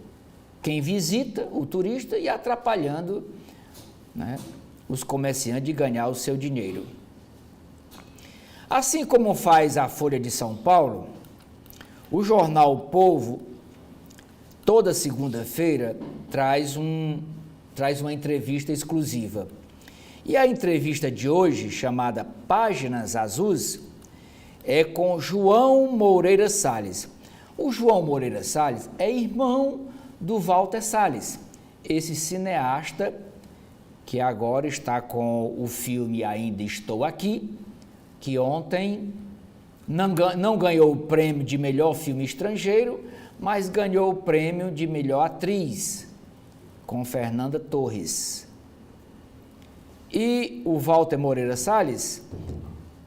quem visita, o turista, e atrapalhando os comerciantes de ganhar o seu dinheiro. Assim como faz a Folha de São Paulo, o jornal O Povo, toda segunda-feira, traz uma entrevista exclusiva. E a entrevista de hoje, chamada Páginas Azuis, é com João Moreira Salles. O João Moreira Salles é irmão do Walter Salles, esse cineasta que agora está com o filme Ainda Estou Aqui, que ontem não ganhou o prêmio de melhor filme estrangeiro, mas ganhou o prêmio de melhor atriz com Fernanda Torres. E o Walter Moreira Salles,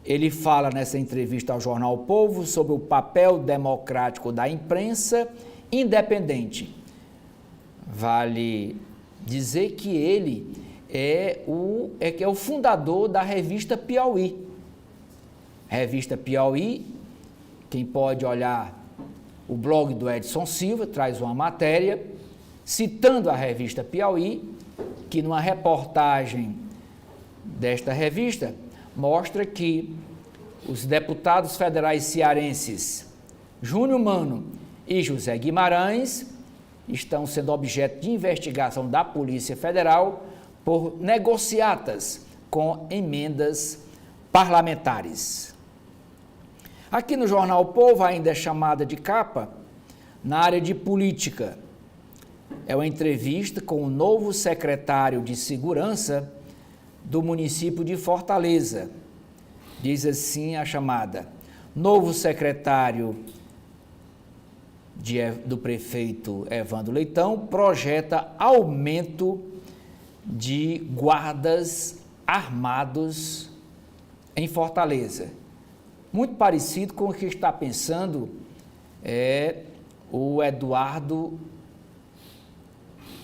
ele fala nessa entrevista ao jornal O Povo sobre o papel democrático da imprensa independente. Vale dizer que ele é o fundador da revista Piauí. Revista Piauí, quem pode olhar o blog do Edson Silva, traz uma matéria citando a revista Piauí, que numa reportagem desta revista mostra que os deputados federais cearenses Júnior Mano e José Guimarães estão sendo objeto de investigação da Polícia Federal por negociatas com emendas parlamentares. Aqui no jornal O Povo, ainda é chamada de capa, na área de política, é uma entrevista com o novo secretário de Segurança do município de Fortaleza. Diz assim a chamada: novo secretário do prefeito Evandro Leitão projeta aumento de guardas armados em Fortaleza. Muito parecido com o que está pensando o Eduardo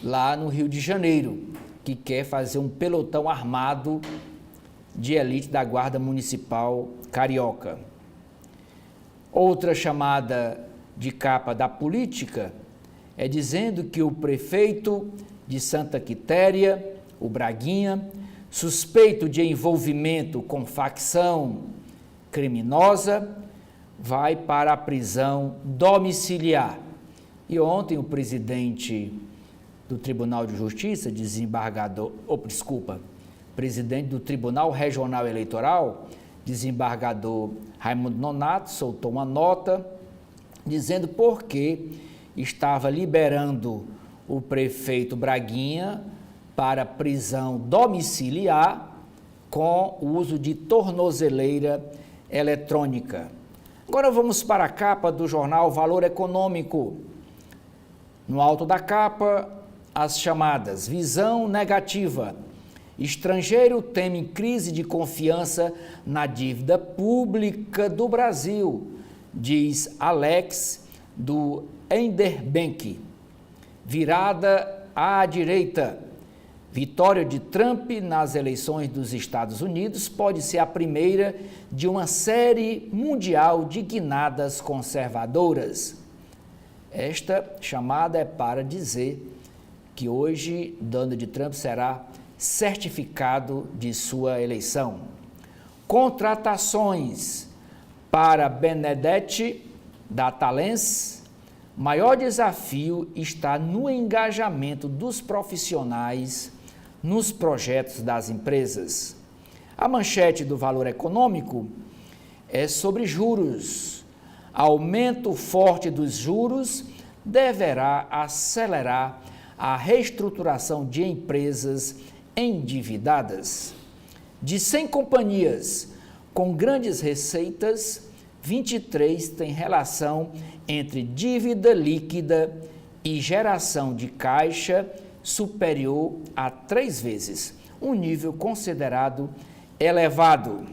lá no Rio de Janeiro, que quer fazer um pelotão armado de elite da Guarda Municipal Carioca. Outra chamada de capa da política é dizendo que o prefeito de Santa Quitéria, o Braguinha, suspeito de envolvimento com facção criminosa, vai para a prisão domiciliar. E ontem o presidente do Tribunal de Justiça, presidente do Tribunal Regional Eleitoral, desembargador Raimundo Nonato, soltou uma nota dizendo por que estava liberando o prefeito Braguinha para prisão domiciliar com o uso de tornozeleira eletrônica. Agora vamos para a capa do jornal Valor Econômico. No alto da capa, as chamadas: visão negativa. Estrangeiro teme crise de confiança na dívida pública do Brasil, diz Alex, do Enderbank. Virada à direita. Vitória de Trump nas eleições dos Estados Unidos pode ser a primeira de uma série mundial de guinadas conservadoras. Esta chamada é para dizer que hoje Donald Trump será certificado de sua eleição. Contratações para Benedetti Datalense. Maior desafio está no engajamento dos profissionais nos projetos das empresas. A manchete do Valor Econômico é sobre juros. Aumento forte dos juros deverá acelerar a reestruturação de empresas endividadas. De 100 companhias com grandes receitas, 23 têm relação entre dívida líquida e geração de caixa superior a 3 vezes, um nível considerado elevado.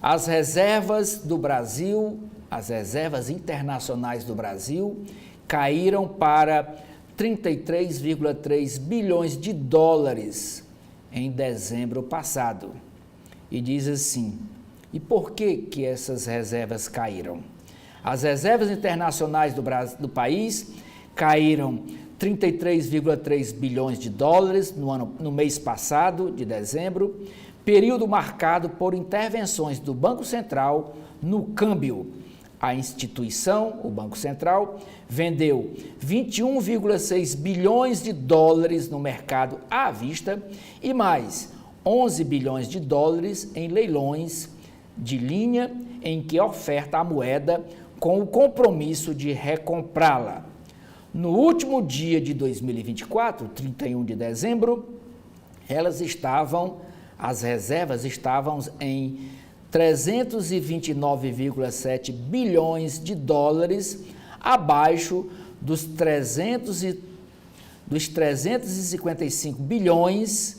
As reservas do Brasil, as reservas internacionais do Brasil, caíram para 33,3 bilhões de dólares em dezembro passado. E diz assim: e por que essas reservas caíram? As reservas internacionais do país caíram 33,3 bilhões de dólares no mês passado, de dezembro, período marcado por intervenções do Banco Central no câmbio. A instituição, o Banco Central, vendeu 21,6 bilhões de dólares no mercado à vista e mais 11 bilhões de dólares em leilões de linha em que oferta a moeda com o compromisso de recomprá-la. No último dia de 2024, 31 de dezembro, as reservas estavam em 329,7 bilhões de dólares, abaixo dos 355 bilhões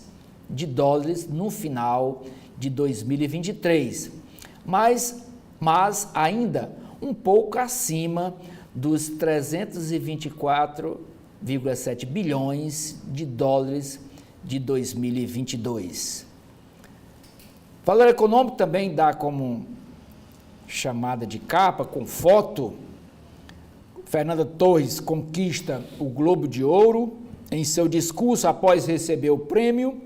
de dólares no final de 2023, mas ainda um pouco acima dos 324,7 bilhões de dólares de 2022. O Valor Econômico também dá como chamada de capa, com foto, Fernanda Torres conquista o Globo de Ouro. Em seu discurso após receber o prêmio,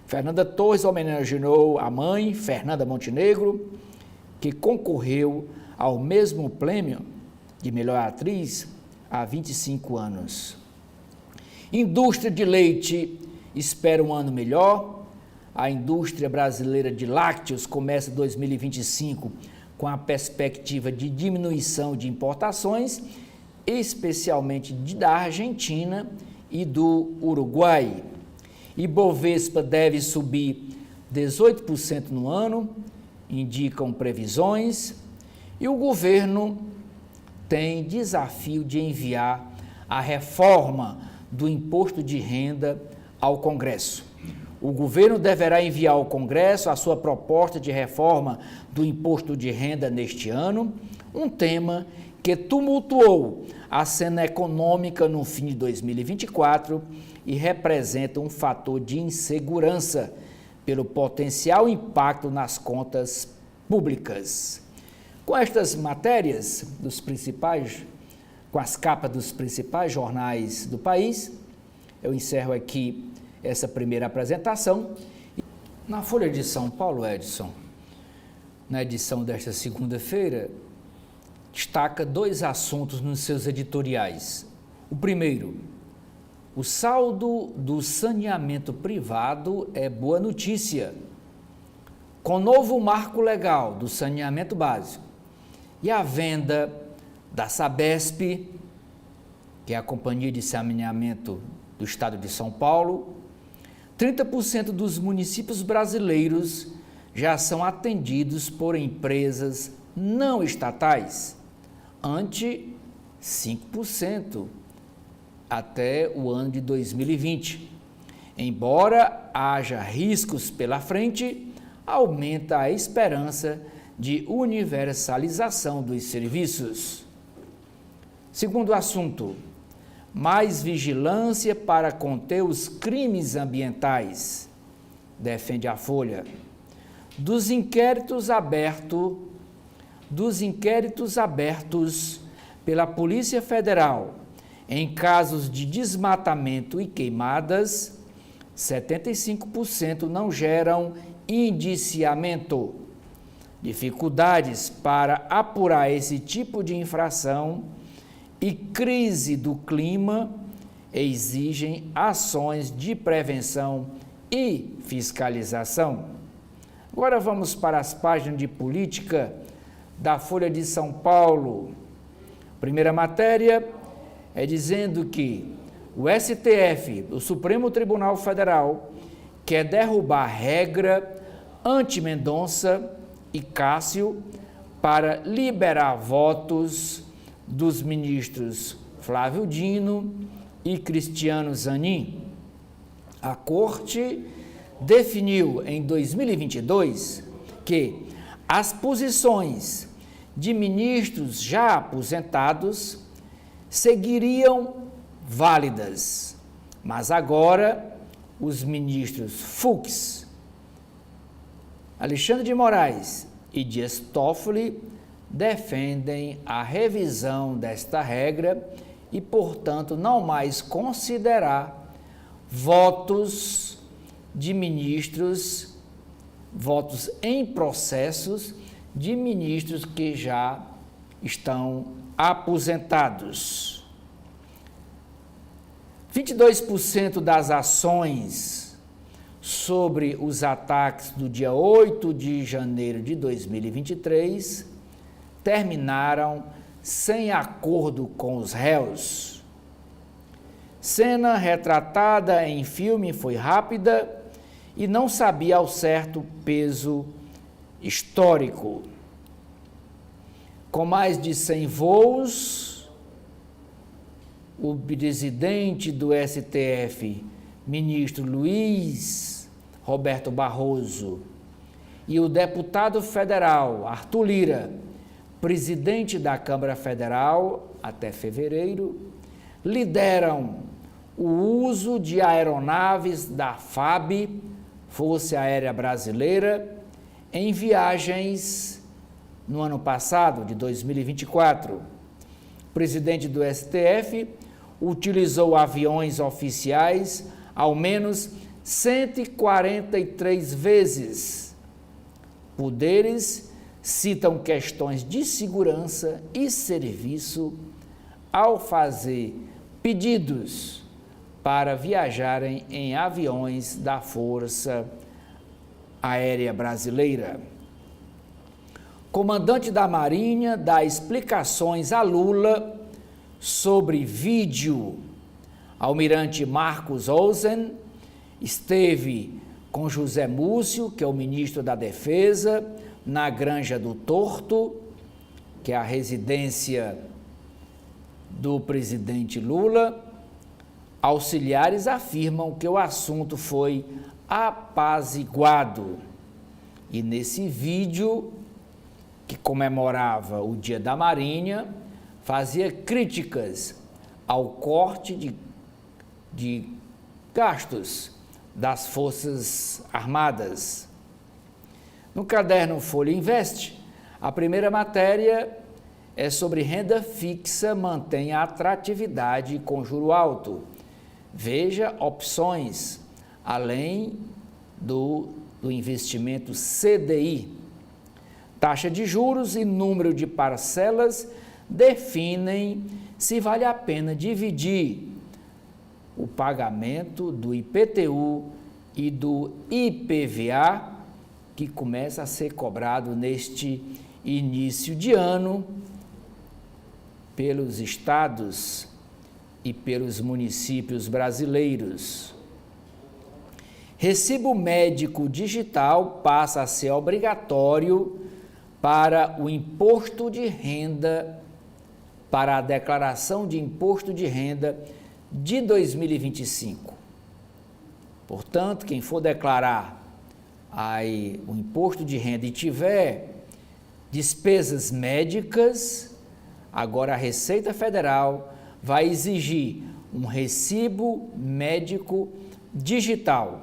Fernanda Torres homenageou a mãe, Fernanda Montenegro, que concorreu ao mesmo prêmio de melhor atriz há 25 anos. Indústria de leite espera um ano melhor. A indústria brasileira de lácteos começa 2025 com a perspectiva de diminuição de importações, especialmente da Argentina e do Uruguai. Ibovespa deve subir 18% no ano, indicam previsões, e o governo tem desafio de enviar a reforma do imposto de renda ao Congresso. O governo deverá enviar ao Congresso a sua proposta de reforma do imposto de renda neste ano, um tema que tumultuou a cena econômica no fim de 2024 e representa um fator de insegurança pelo potencial impacto nas contas públicas. Com estas matérias com as capas dos principais jornais do país, eu encerro aqui essa primeira apresentação. Na Folha de São Paulo, Edson, na edição desta segunda-feira, destaca dois assuntos nos seus editoriais. O primeiro, o saldo do saneamento privado é boa notícia. Com o novo marco legal do saneamento básico e a venda da Sabesp, que é a Companhia de Saneamento do Estado de São Paulo, 30% dos municípios brasileiros já são atendidos por empresas não estatais, ante 5% até o ano de 2020. Embora haja riscos pela frente, aumenta a esperança de universalização dos serviços. Segundo assunto, mais vigilância para conter os crimes ambientais, defende a Folha. Dos inquéritos abertos pela Polícia Federal em casos de desmatamento e queimadas, 75% não geram indiciamento. Dificuldades para apurar esse tipo de infração e crise do clima exigem ações de prevenção e fiscalização. Agora vamos para as páginas de política da Folha de São Paulo. Primeira matéria é dizendo que o STF, o Supremo Tribunal Federal, quer derrubar regra anti-Mendonça e Cássio para liberar votos dos ministros Flávio Dino e Cristiano Zanin. A Corte definiu em 2022 que as posições de ministros já aposentados seguiriam válidas, mas agora os ministros Fux, Alexandre de Moraes e Dias Toffoli defendem a revisão desta regra e, portanto, não mais considerar votos de ministros, votos em processos de ministros que já estão aposentados. 22% das ações sobre os ataques do dia 8 de janeiro de 2023 terminaram sem acordo com os réus. Cena retratada em filme foi rápida e não sabia ao certo o peso histórico. Com mais de 100 voos o presidente do STF, ministro Luiz Roberto Barroso, e o deputado federal Arthur Lira, presidente da Câmara Federal até fevereiro, lideram o uso de aeronaves da FAB, Força Aérea Brasileira, em viagens no ano passado, de 2024. O presidente do STF utilizou aviões oficiais ao menos 143 vezes. Poderes citam questões de segurança e serviço ao fazer pedidos para viajarem em aviões da Força Aérea Brasileira. Comandante da Marinha dá explicações a Lula sobre vídeo. Almirante Marcos Olsen esteve com José Múcio, que é o ministro da Defesa, na Granja do Torto, que é a residência do presidente Lula. Auxiliares afirmam que o assunto foi apaziguado. E nesse vídeo, que comemorava o Dia da Marinha, fazia críticas ao corte de gastos das Forças Armadas. No caderno Folha Invest, a primeira matéria é sobre renda fixa mantém a atratividade com juro alto. Veja opções, além do investimento CDI. Taxa de juros e número de parcelas definem se vale a pena dividir o pagamento do IPTU e do IPVA, que começa a ser cobrado neste início de ano pelos estados e pelos municípios brasileiros. Recibo médico digital passa a ser obrigatório para o imposto de renda, para a declaração de imposto de renda de 2025. Portanto, quem for declarar aí o imposto de renda e tiver despesas médicas, agora a Receita Federal vai exigir um recibo médico digital.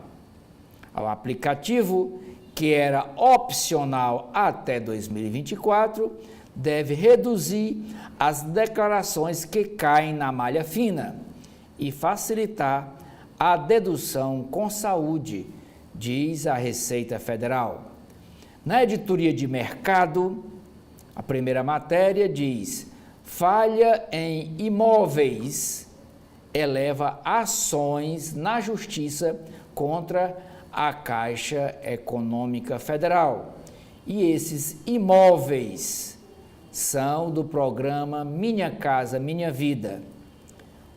O aplicativo, que era opcional até 2024, deve reduzir as declarações que caem na malha fina e facilitar a dedução com saúde, diz a Receita Federal. Na editoria de mercado, a primeira matéria diz: falha em imóveis eleva ações na Justiça contra a Caixa Econômica Federal. E esses imóveis são do programa Minha Casa Minha Vida.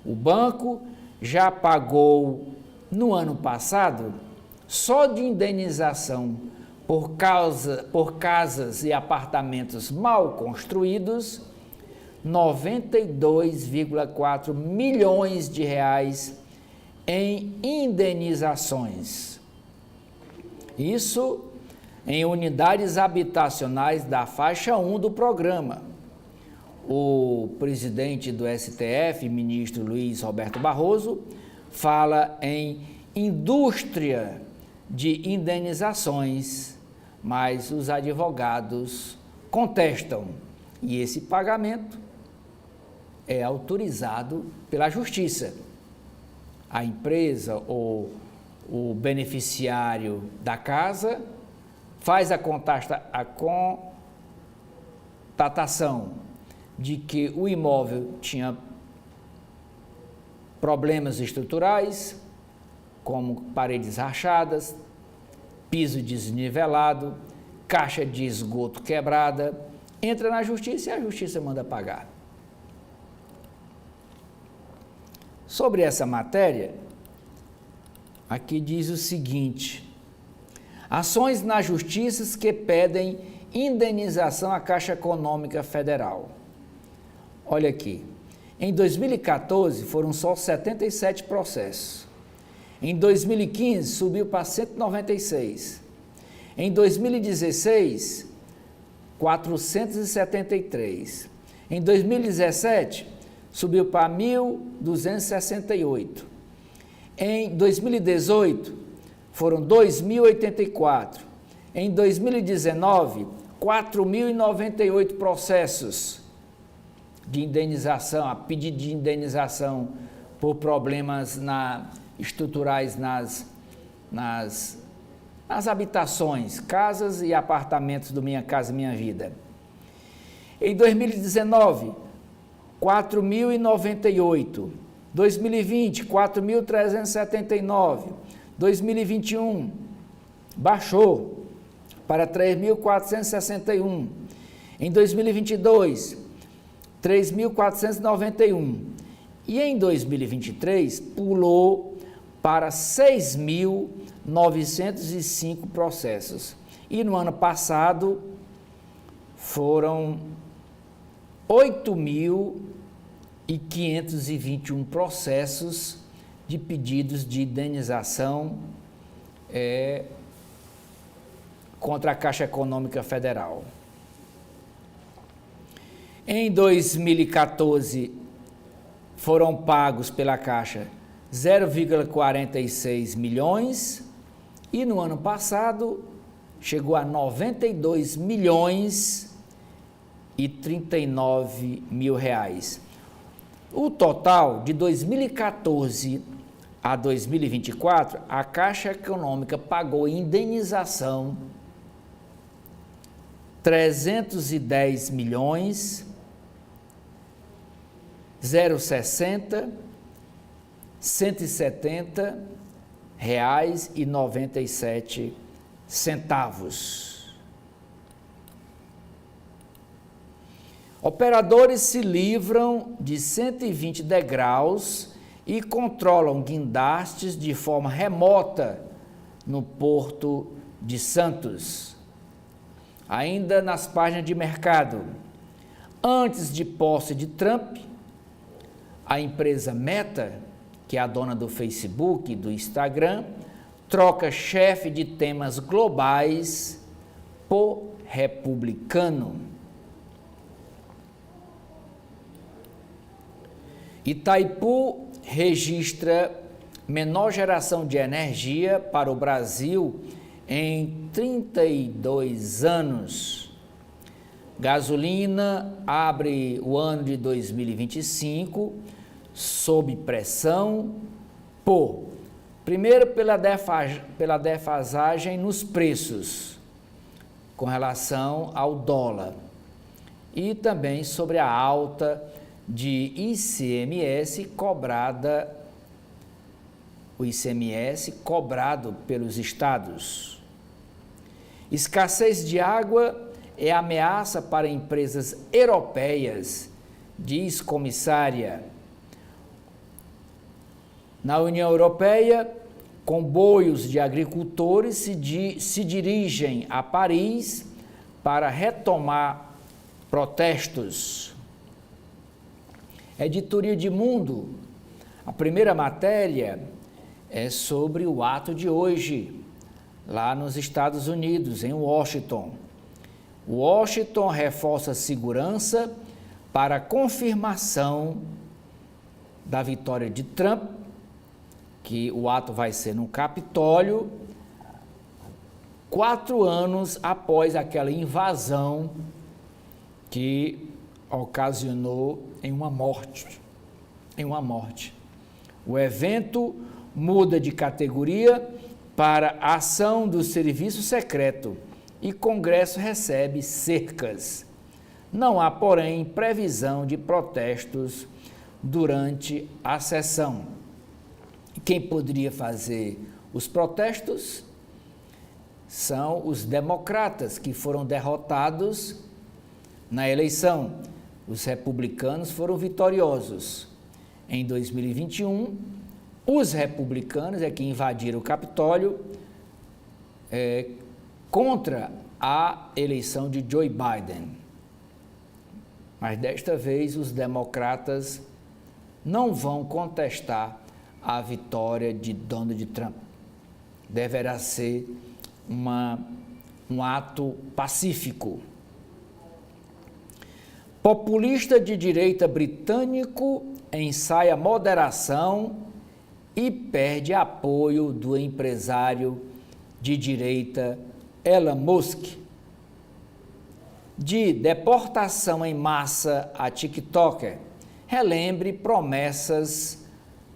O banco já pagou no ano passado, só de indenização por casas e apartamentos mal construídos, 92,4 milhões de reais em indenizações. Isso em unidades habitacionais da faixa 1 do programa. O presidente do STF, ministro Luiz Roberto Barroso, fala em indústria de indenizações, mas os advogados contestam e esse pagamento é autorizado pela Justiça. A empresa ou o beneficiário da casa faz a constatação de que o imóvel tinha problemas estruturais, como paredes rachadas, piso desnivelado, caixa de esgoto quebrada, entra na Justiça e a Justiça manda pagar. Sobre essa matéria, aqui diz o seguinte: ações na Justiça que pedem indenização à Caixa Econômica Federal. Olha aqui, Em 2014, foram só 77 processos. Em 2015, subiu para 196. Em 2016, 473. Em 2017, subiu para 1.268. Em 2018, foram 2.084. Em 2019, 4.098 processos de indenização, a pedido de indenização por problemas estruturais nas habitações, casas e apartamentos do Minha Casa Minha Vida. Em 2019, 4.098. 2020, 4.379. 2021, baixou para 3.461. Em 2022, 3.491. E em 2023, pulou para 6.905 processos. E no ano passado, foram 8.521 processos de pedidos de indenização contra a Caixa Econômica Federal. Em 2014, foram pagos pela Caixa 0,46 milhões e no ano passado chegou a 92 milhões e 39 mil reais. O total de 2014 a 2024, a Caixa Econômica pagou indenização 310 milhões 060 170 reais e 97 centavos. Operadores se livram de 120 degraus e controlam guindastes de forma remota no Porto de Santos. Ainda nas páginas de mercado, antes de posse de Trump, a empresa Meta, que é a dona do Facebook e do Instagram, troca chefe de temas globais por republicano. Itaipu registra menor geração de energia para o Brasil em 32 anos. Gasolina abre o ano de 2025 sob pressão primeiro pela defasagem nos preços com relação ao dólar e também sobre a alta de ICMS cobrado pelos estados. Escassez de água é ameaça para empresas europeias, diz comissária. Na União Europeia, comboios de agricultores se dirigem a Paris para retomar protestos. Editoria de Mundo, a primeira matéria é sobre o ato de hoje, lá nos Estados Unidos, em Washington. Washington reforça a segurança para a confirmação da vitória de Trump, que o ato vai ser no Capitólio, 4 anos após aquela invasão que ocasionou em uma morte. O evento muda de categoria para ação do serviço secreto e Congresso recebe cercas. Não há, porém, previsão de protestos durante a sessão. Quem poderia fazer os protestos são os democratas, que foram derrotados na eleição. Os republicanos foram vitoriosos. Em 2021, os republicanos é que invadiram o Capitólio contra a eleição de Joe Biden. Mas desta vez os democratas não vão contestar a vitória de Donald Trump. Deverá ser um ato pacífico. Populista de direita britânico ensaia moderação e perde apoio do empresário de direita Elon Musk. De deportação em massa a TikToker, relembre promessas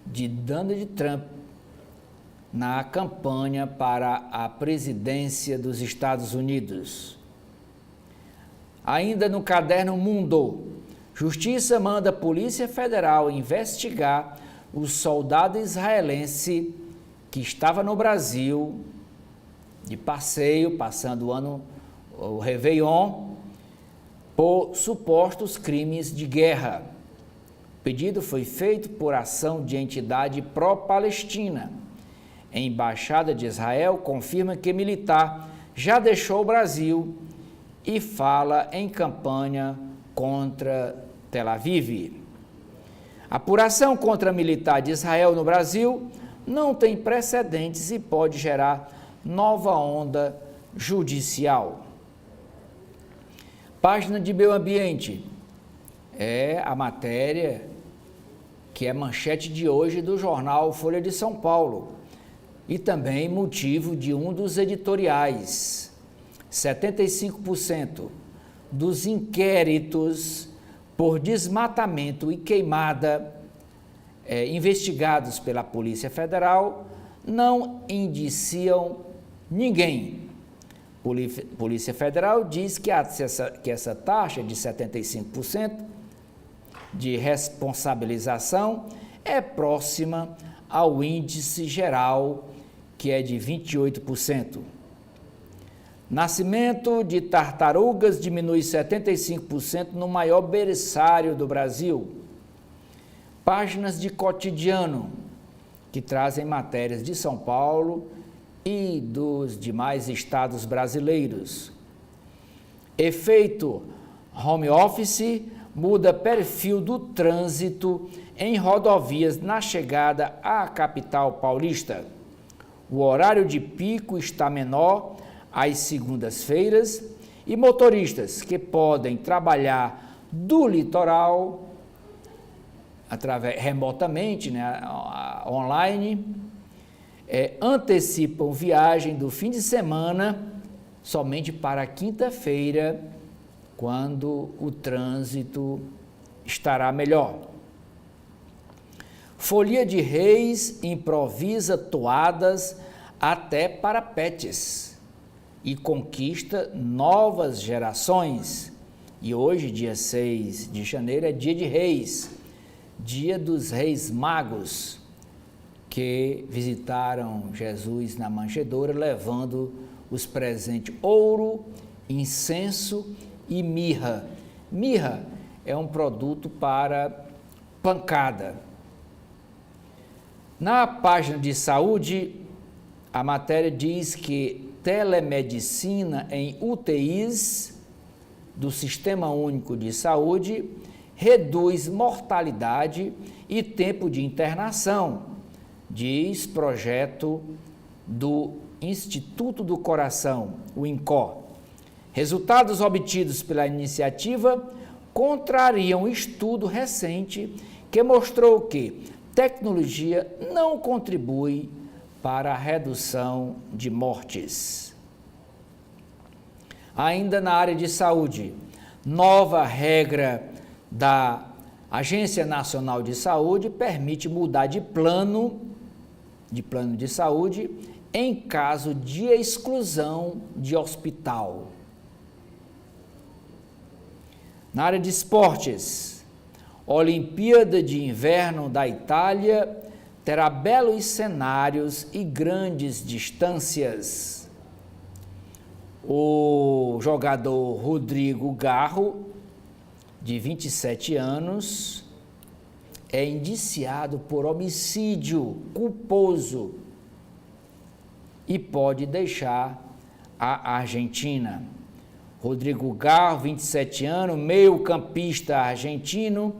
de Donald Trump na campanha para a presidência dos Estados Unidos. Ainda no caderno Mundo, Justiça manda a Polícia Federal investigar o soldado israelense que estava no Brasil de passeio, passando o Réveillon, por supostos crimes de guerra. O pedido foi feito por ação de entidade pró-Palestina. A Embaixada de Israel confirma que militar já deixou o Brasil e fala em campanha contra Tel Aviv. A apuração contra militar de Israel no Brasil não tem precedentes e pode gerar nova onda judicial. Página de Meio Ambiente é a matéria que é manchete de hoje do jornal Folha de São Paulo e também motivo de um dos editoriais. 75% dos inquéritos por desmatamento e queimada investigados pela Polícia Federal não indiciam ninguém. Polícia Federal diz que essa taxa de 75% de responsabilização é próxima ao índice geral, que é de 28%. Nascimento de tartarugas diminui 75% no maior berçário do Brasil. Páginas de cotidiano que trazem matérias de São Paulo e dos demais estados brasileiros. Efeito home office muda perfil do trânsito em rodovias na chegada à capital paulista. O horário de pico está menor às segundas-feiras e motoristas que podem trabalhar do litoral remotamente, online, antecipam viagem do fim de semana somente para quinta-feira, quando o trânsito estará melhor. Folia de Reis improvisa toadas até para pets e conquista novas gerações. E hoje, dia 6 de janeiro, é dia de Reis, dia dos Reis Magos, que visitaram Jesus na manjedoura, levando os presentes ouro, incenso e mirra. Mirra é um produto para pancada. Na página de saúde, a matéria diz que telemedicina em UTIs do Sistema Único de Saúde reduz mortalidade e tempo de internação, diz projeto do Instituto do Coração, o INCOR. Resultados obtidos pela iniciativa contrariam estudo recente que mostrou que tecnologia não contribui para a redução de mortes. Ainda na área de saúde, nova regra da Agência Nacional de Saúde permite mudar de plano de saúde em caso de exclusão de hospital. Na área de esportes, Olimpíada de Inverno da Itália terá belos cenários e grandes distâncias. O jogador Rodrigo Garro, de 27 anos, é indiciado por homicídio culposo e pode deixar a Argentina. Rodrigo Garro, 27 anos, meio-campista argentino,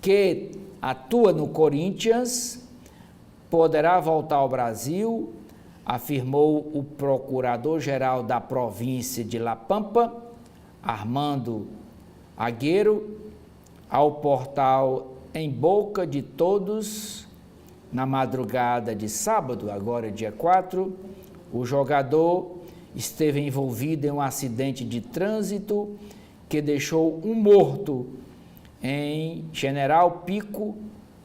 que atua no Corinthians, poderá voltar ao Brasil, afirmou o procurador-geral da província de La Pampa, Armando Agüero, ao portal Em Boca de Todos. Na madrugada de sábado, agora dia 4, o jogador esteve envolvido em um acidente de trânsito que deixou um morto em General Pico,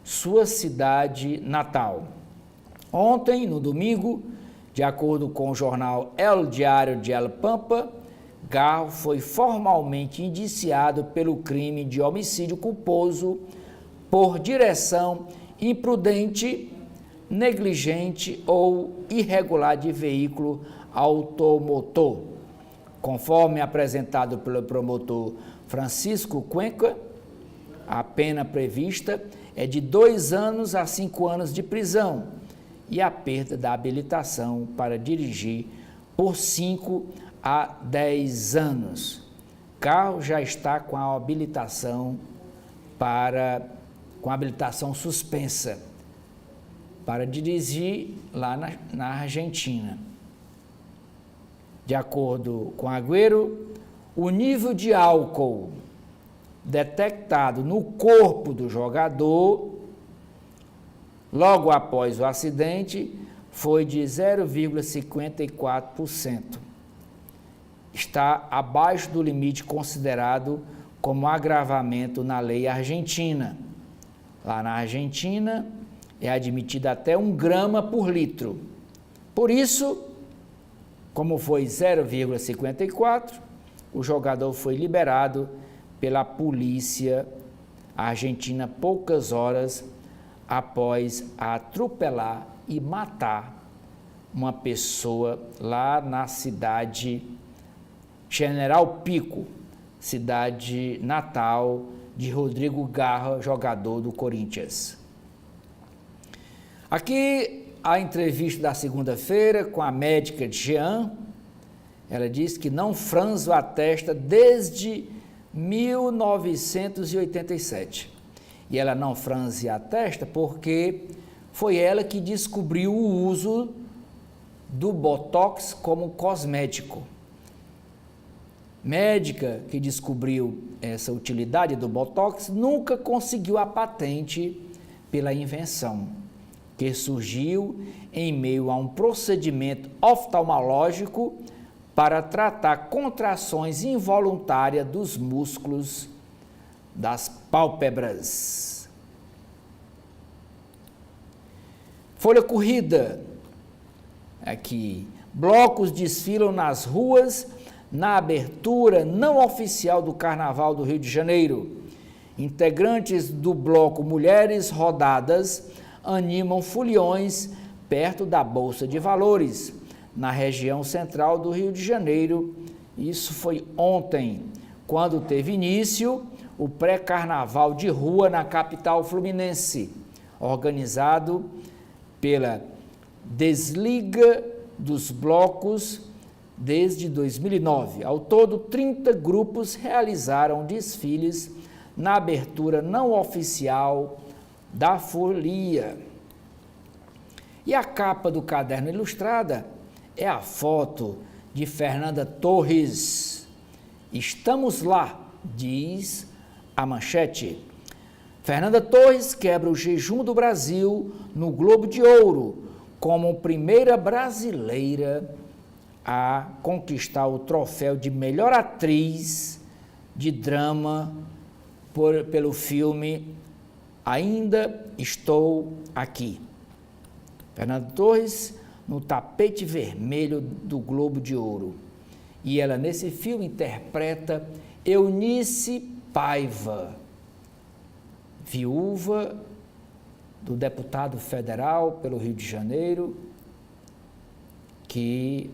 sua cidade natal. Ontem, no domingo, de acordo com o jornal El Diário de El Pampa, Garro foi formalmente indiciado pelo crime de homicídio culposo por direção imprudente, negligente ou irregular de veículo automotor. Conforme apresentado pelo promotor Francisco Cuenca, a pena prevista é de 2 anos a 5 anos de prisão e a perda da habilitação para dirigir por 5 a 10 anos. Garro já está com a habilitação suspensa para dirigir lá na Argentina. De acordo com Agüero, o nível de álcool detectado no corpo do jogador logo após o acidente foi de 0,54%. Está abaixo do limite considerado como agravamento na lei argentina. Lá na Argentina é admitido até 1 grama por litro. Por isso, como foi 0,54, o jogador foi liberado pela polícia argentina poucas horas após atropelar e matar uma pessoa lá na cidade General Pico, cidade natal de Rodrigo Garro, jogador do Corinthians. Aqui a entrevista da segunda-feira com a médica Jean. Ela diz que não franzo a testa desde 1987. E ela não franze a testa porque foi ela que descobriu o uso do Botox como cosmético. Médica que descobriu essa utilidade do Botox nunca conseguiu a patente pela invenção, que surgiu em meio a um procedimento oftalmológico para tratar contrações involuntárias dos músculos das pálpebras. Folha corrida. Aqui, blocos desfilam nas ruas na abertura não oficial do Carnaval do Rio de Janeiro. Integrantes do bloco Mulheres Rodadas animam foliões perto da Bolsa de Valores, na região central do Rio de Janeiro. Isso foi ontem, quando teve início o pré-carnaval de rua na capital fluminense, organizado pela Desliga dos Blocos desde 2009. Ao todo, 30 grupos realizaram desfiles na abertura não oficial da folia. E a capa do caderno Ilustrada é a foto de Fernanda Torres. Estamos lá, diz a manchete. Fernanda Torres quebra o jejum do Brasil no Globo de Ouro, como primeira brasileira a conquistar o troféu de melhor atriz de drama pelo filme Ainda Estou Aqui. Fernanda Torres no tapete vermelho do Globo de Ouro. E ela, nesse filme, interpreta Eunice Paiva, viúva do deputado federal pelo Rio de Janeiro, que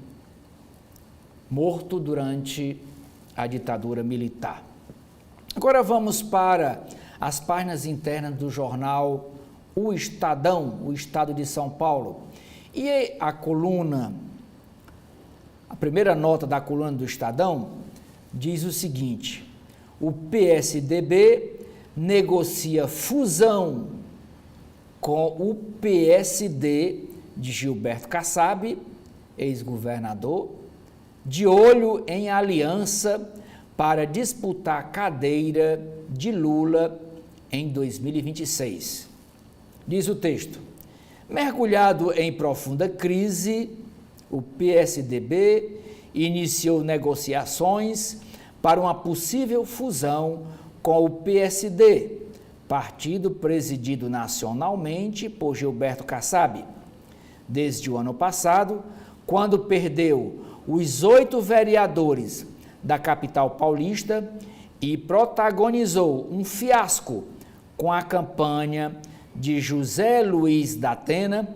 morto durante a ditadura militar. Agora vamos para as páginas internas do jornal O Estadão, o Estado de São Paulo. E a coluna, a primeira nota da coluna do Estadão diz o seguinte: o PSDB negocia fusão com o PSD de Gilberto Kassab, ex-governador, de olho em aliança para disputar a cadeira de Lula em 2026. Diz o texto: mergulhado em profunda crise, o PSDB iniciou negociações para uma possível fusão com o PSD, partido presidido nacionalmente por Gilberto Kassab. Desde o ano passado, quando perdeu os 8 vereadores da capital paulista e protagonizou um fiasco com a campanha de José Luiz da Atena,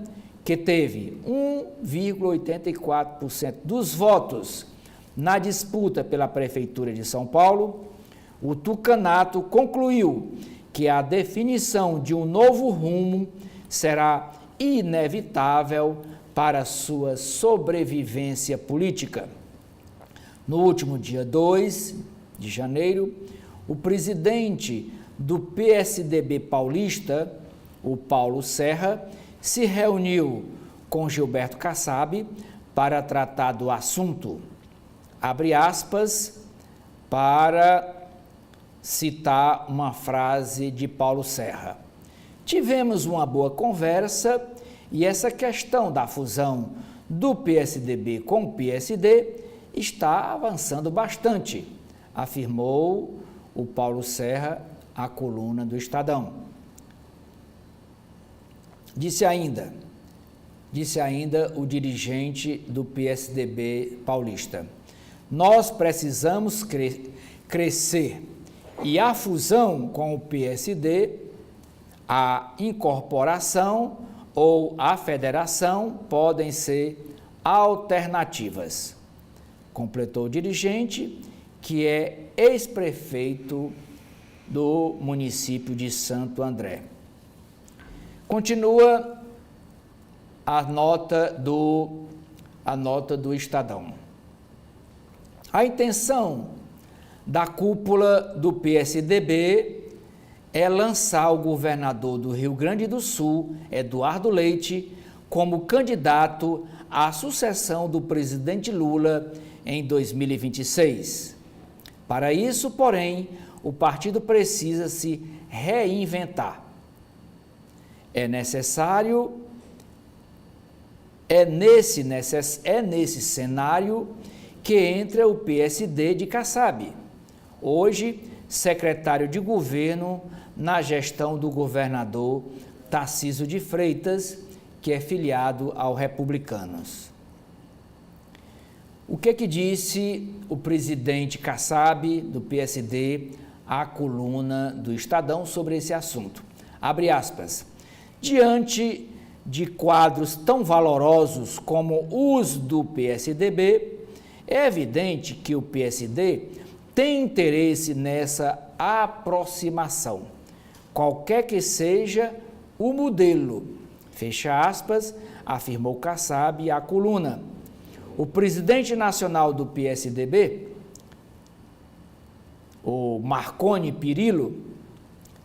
que teve 1,84% dos votos na disputa pela Prefeitura de São Paulo, o tucanato concluiu que a definição de um novo rumo será inevitável para sua sobrevivência política. No último dia 2 de janeiro, o presidente do PSDB paulista, o Paulo Serra, se reuniu com Gilberto Kassab para tratar do assunto. Abre aspas para citar uma frase de Paulo Serra. Tivemos uma boa conversa e essa questão da fusão do PSDB com o PSD está avançando bastante, afirmou o Paulo Serra à coluna do Estadão. Disse ainda o dirigente do PSDB paulista: nós precisamos crescer e a fusão com o PSD, a incorporação ou a federação podem ser alternativas. Completou o dirigente, que é ex-prefeito do município de Santo André. Continua a nota do Estadão. A intenção da cúpula do PSDB é lançar o governador do Rio Grande do Sul, Eduardo Leite, como candidato à sucessão do presidente Lula em 2026. Para isso, porém, o partido precisa se reinventar. É nesse cenário que entra o PSD de Kassab, hoje secretário de governo na gestão do governador Tarcísio de Freitas, que é filiado ao Republicanos. O que disse o presidente Kassab, do PSD, à coluna do Estadão sobre esse assunto? Abre aspas. Diante de quadros tão valorosos como os do PSDB, é evidente que o PSD tem interesse nessa aproximação, qualquer que seja o modelo, fecha aspas, afirmou Kassab à coluna. O presidente nacional do PSDB, o Marconi Perillo,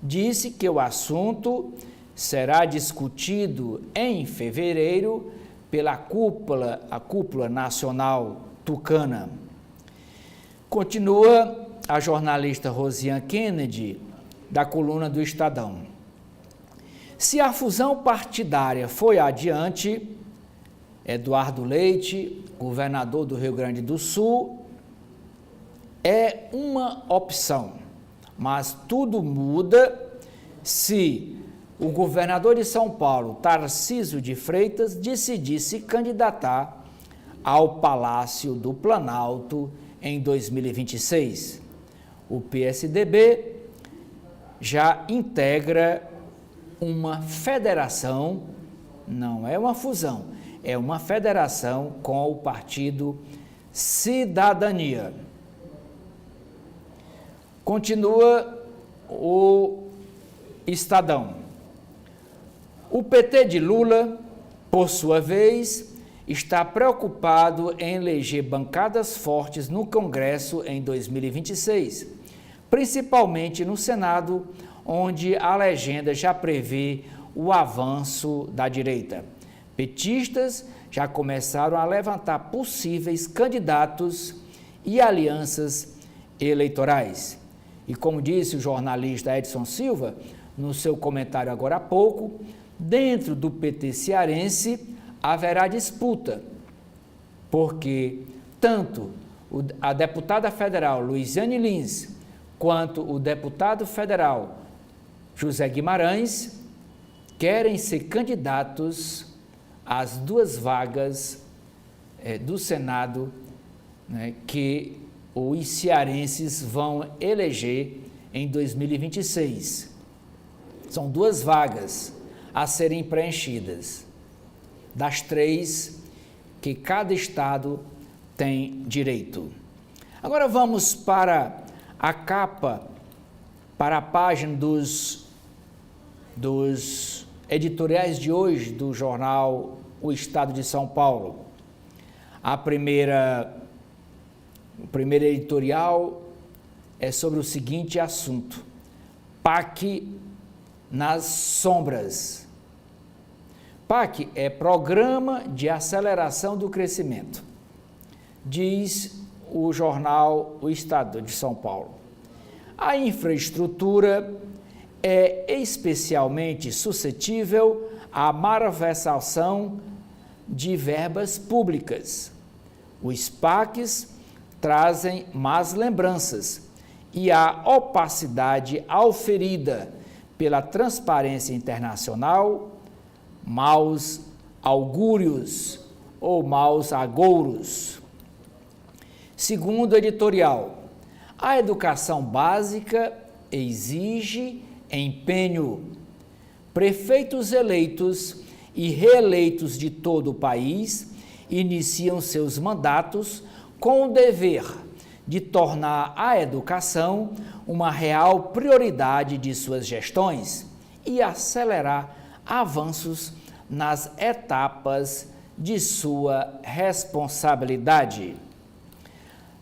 disse que o assunto será discutido em fevereiro pela a cúpula nacional tucana. Continua a jornalista Rosiane Kennedy, da coluna do Estadão. Se a fusão partidária foi adiante, Eduardo Leite, governador do Rio Grande do Sul, é uma opção, mas tudo muda se o governador de São Paulo, Tarcísio de Freitas, decidir se candidatar ao Palácio do Planalto em 2026. O PSDB já integra uma federação, não é uma fusão, é uma federação com o partido Cidadania. Continua o Estadão. O PT de Lula, por sua vez, está preocupado em eleger bancadas fortes no Congresso em 2026, principalmente no Senado, onde a legenda já prevê o avanço da direita. Petistas já começaram a levantar possíveis candidatos e alianças eleitorais. E como disse o jornalista Edson Silva, no seu comentário agora há pouco, dentro do PT cearense haverá disputa, porque tanto a deputada federal Luiziane Lins quanto o deputado federal José Guimarães querem ser candidatos às duas vagas do Senado, né, que os cearenses vão eleger em 2026. São duas vagas a serem preenchidas, das 3 que cada estado tem direito. Agora vamos para a capa, para a página dos editoriais de hoje do jornal O Estado de São Paulo. O primeiro editorial é sobre o seguinte assunto: PAC nas sombras. PAC é Programa de Aceleração do Crescimento, diz o jornal O Estado de São Paulo. A infraestrutura é especialmente suscetível à malversação de verbas públicas. Os PACs trazem más lembranças e a opacidade auferida pela transparência internacional, maus augúrios ou maus agouros. Segundo editorial, a educação básica exige empenho. Prefeitos eleitos e reeleitos de todo o país iniciam seus mandatos com o dever de tornar a educação uma real prioridade de suas gestões e acelerar avanços nas etapas de sua responsabilidade.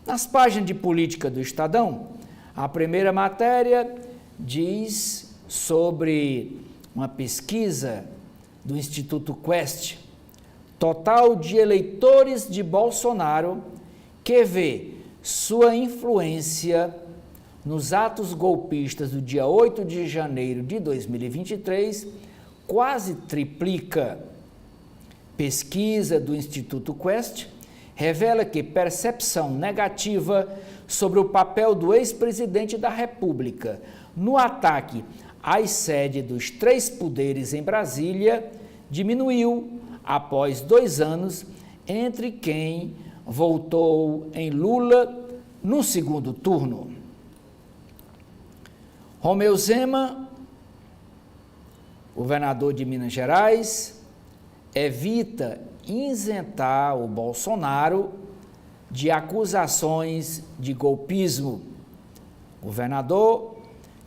Nas páginas de política do Estadão, a primeira matéria diz sobre uma pesquisa do Instituto Quest, total de eleitores de Bolsonaro que vê sua influência nos atos golpistas do dia 8 de janeiro de 2023 quase triplica. Pesquisa do Instituto Quest revela que percepção negativa sobre o papel do ex-presidente da República no ataque às sedes dos 3 poderes em Brasília diminuiu após 2 anos entre quem votou em Lula no segundo turno. Romeu Zema, governador de Minas Gerais, evita isentar o Bolsonaro de acusações de golpismo. O governador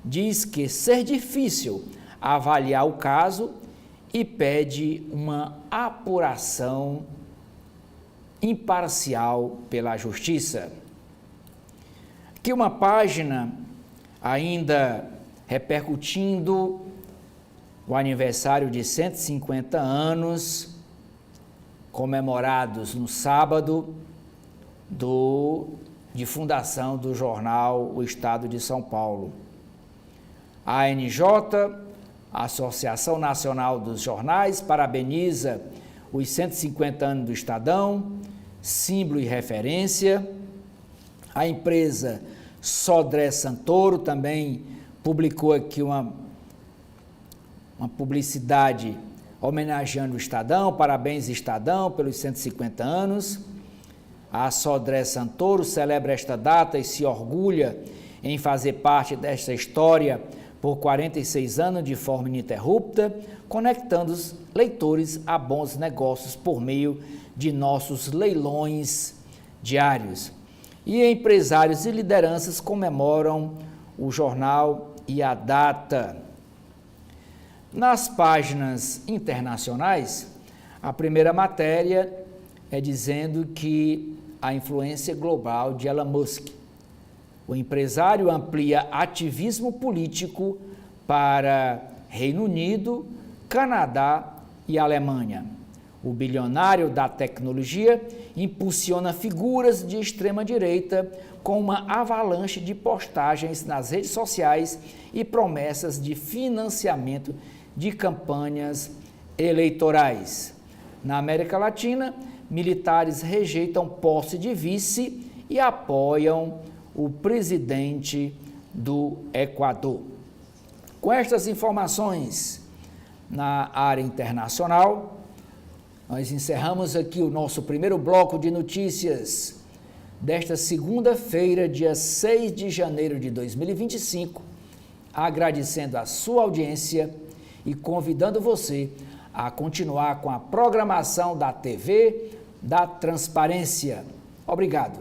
diz que ser difícil avaliar o caso e pede uma apuração imparcial pela Justiça. Aqui uma página ainda repercutindo o aniversário de 150 anos comemorados no sábado de fundação do jornal O Estado de São Paulo. A ANJ, a Associação Nacional dos Jornais, parabeniza os 150 anos do Estadão, símbolo e referência. A empresa Sodré Santoro também publicou aqui uma publicidade homenageando o Estadão, parabéns Estadão pelos 150 anos. A Sodré Santoro celebra esta data e se orgulha em fazer parte desta história por 46 anos de forma ininterrupta, conectando os leitores a bons negócios por meio de nossos leilões diários. E empresários e lideranças comemoram o jornal e a data. Nas páginas internacionais, a primeira matéria é dizendo que a influência global de Elon Musk. O empresário amplia ativismo político para Reino Unido, Canadá e Alemanha. O bilionário da tecnologia impulsiona figuras de extrema-direita com uma avalanche de postagens nas redes sociais e promessas de financiamento de campanhas eleitorais. Na América Latina, militares rejeitam posse de vice e apoiam o presidente do Equador. Com estas informações na área internacional, nós encerramos aqui o nosso primeiro bloco de notícias desta segunda-feira, dia 6 de janeiro de 2025, agradecendo a sua audiência e convidando você a continuar com a programação da TV da Transparência. Obrigado.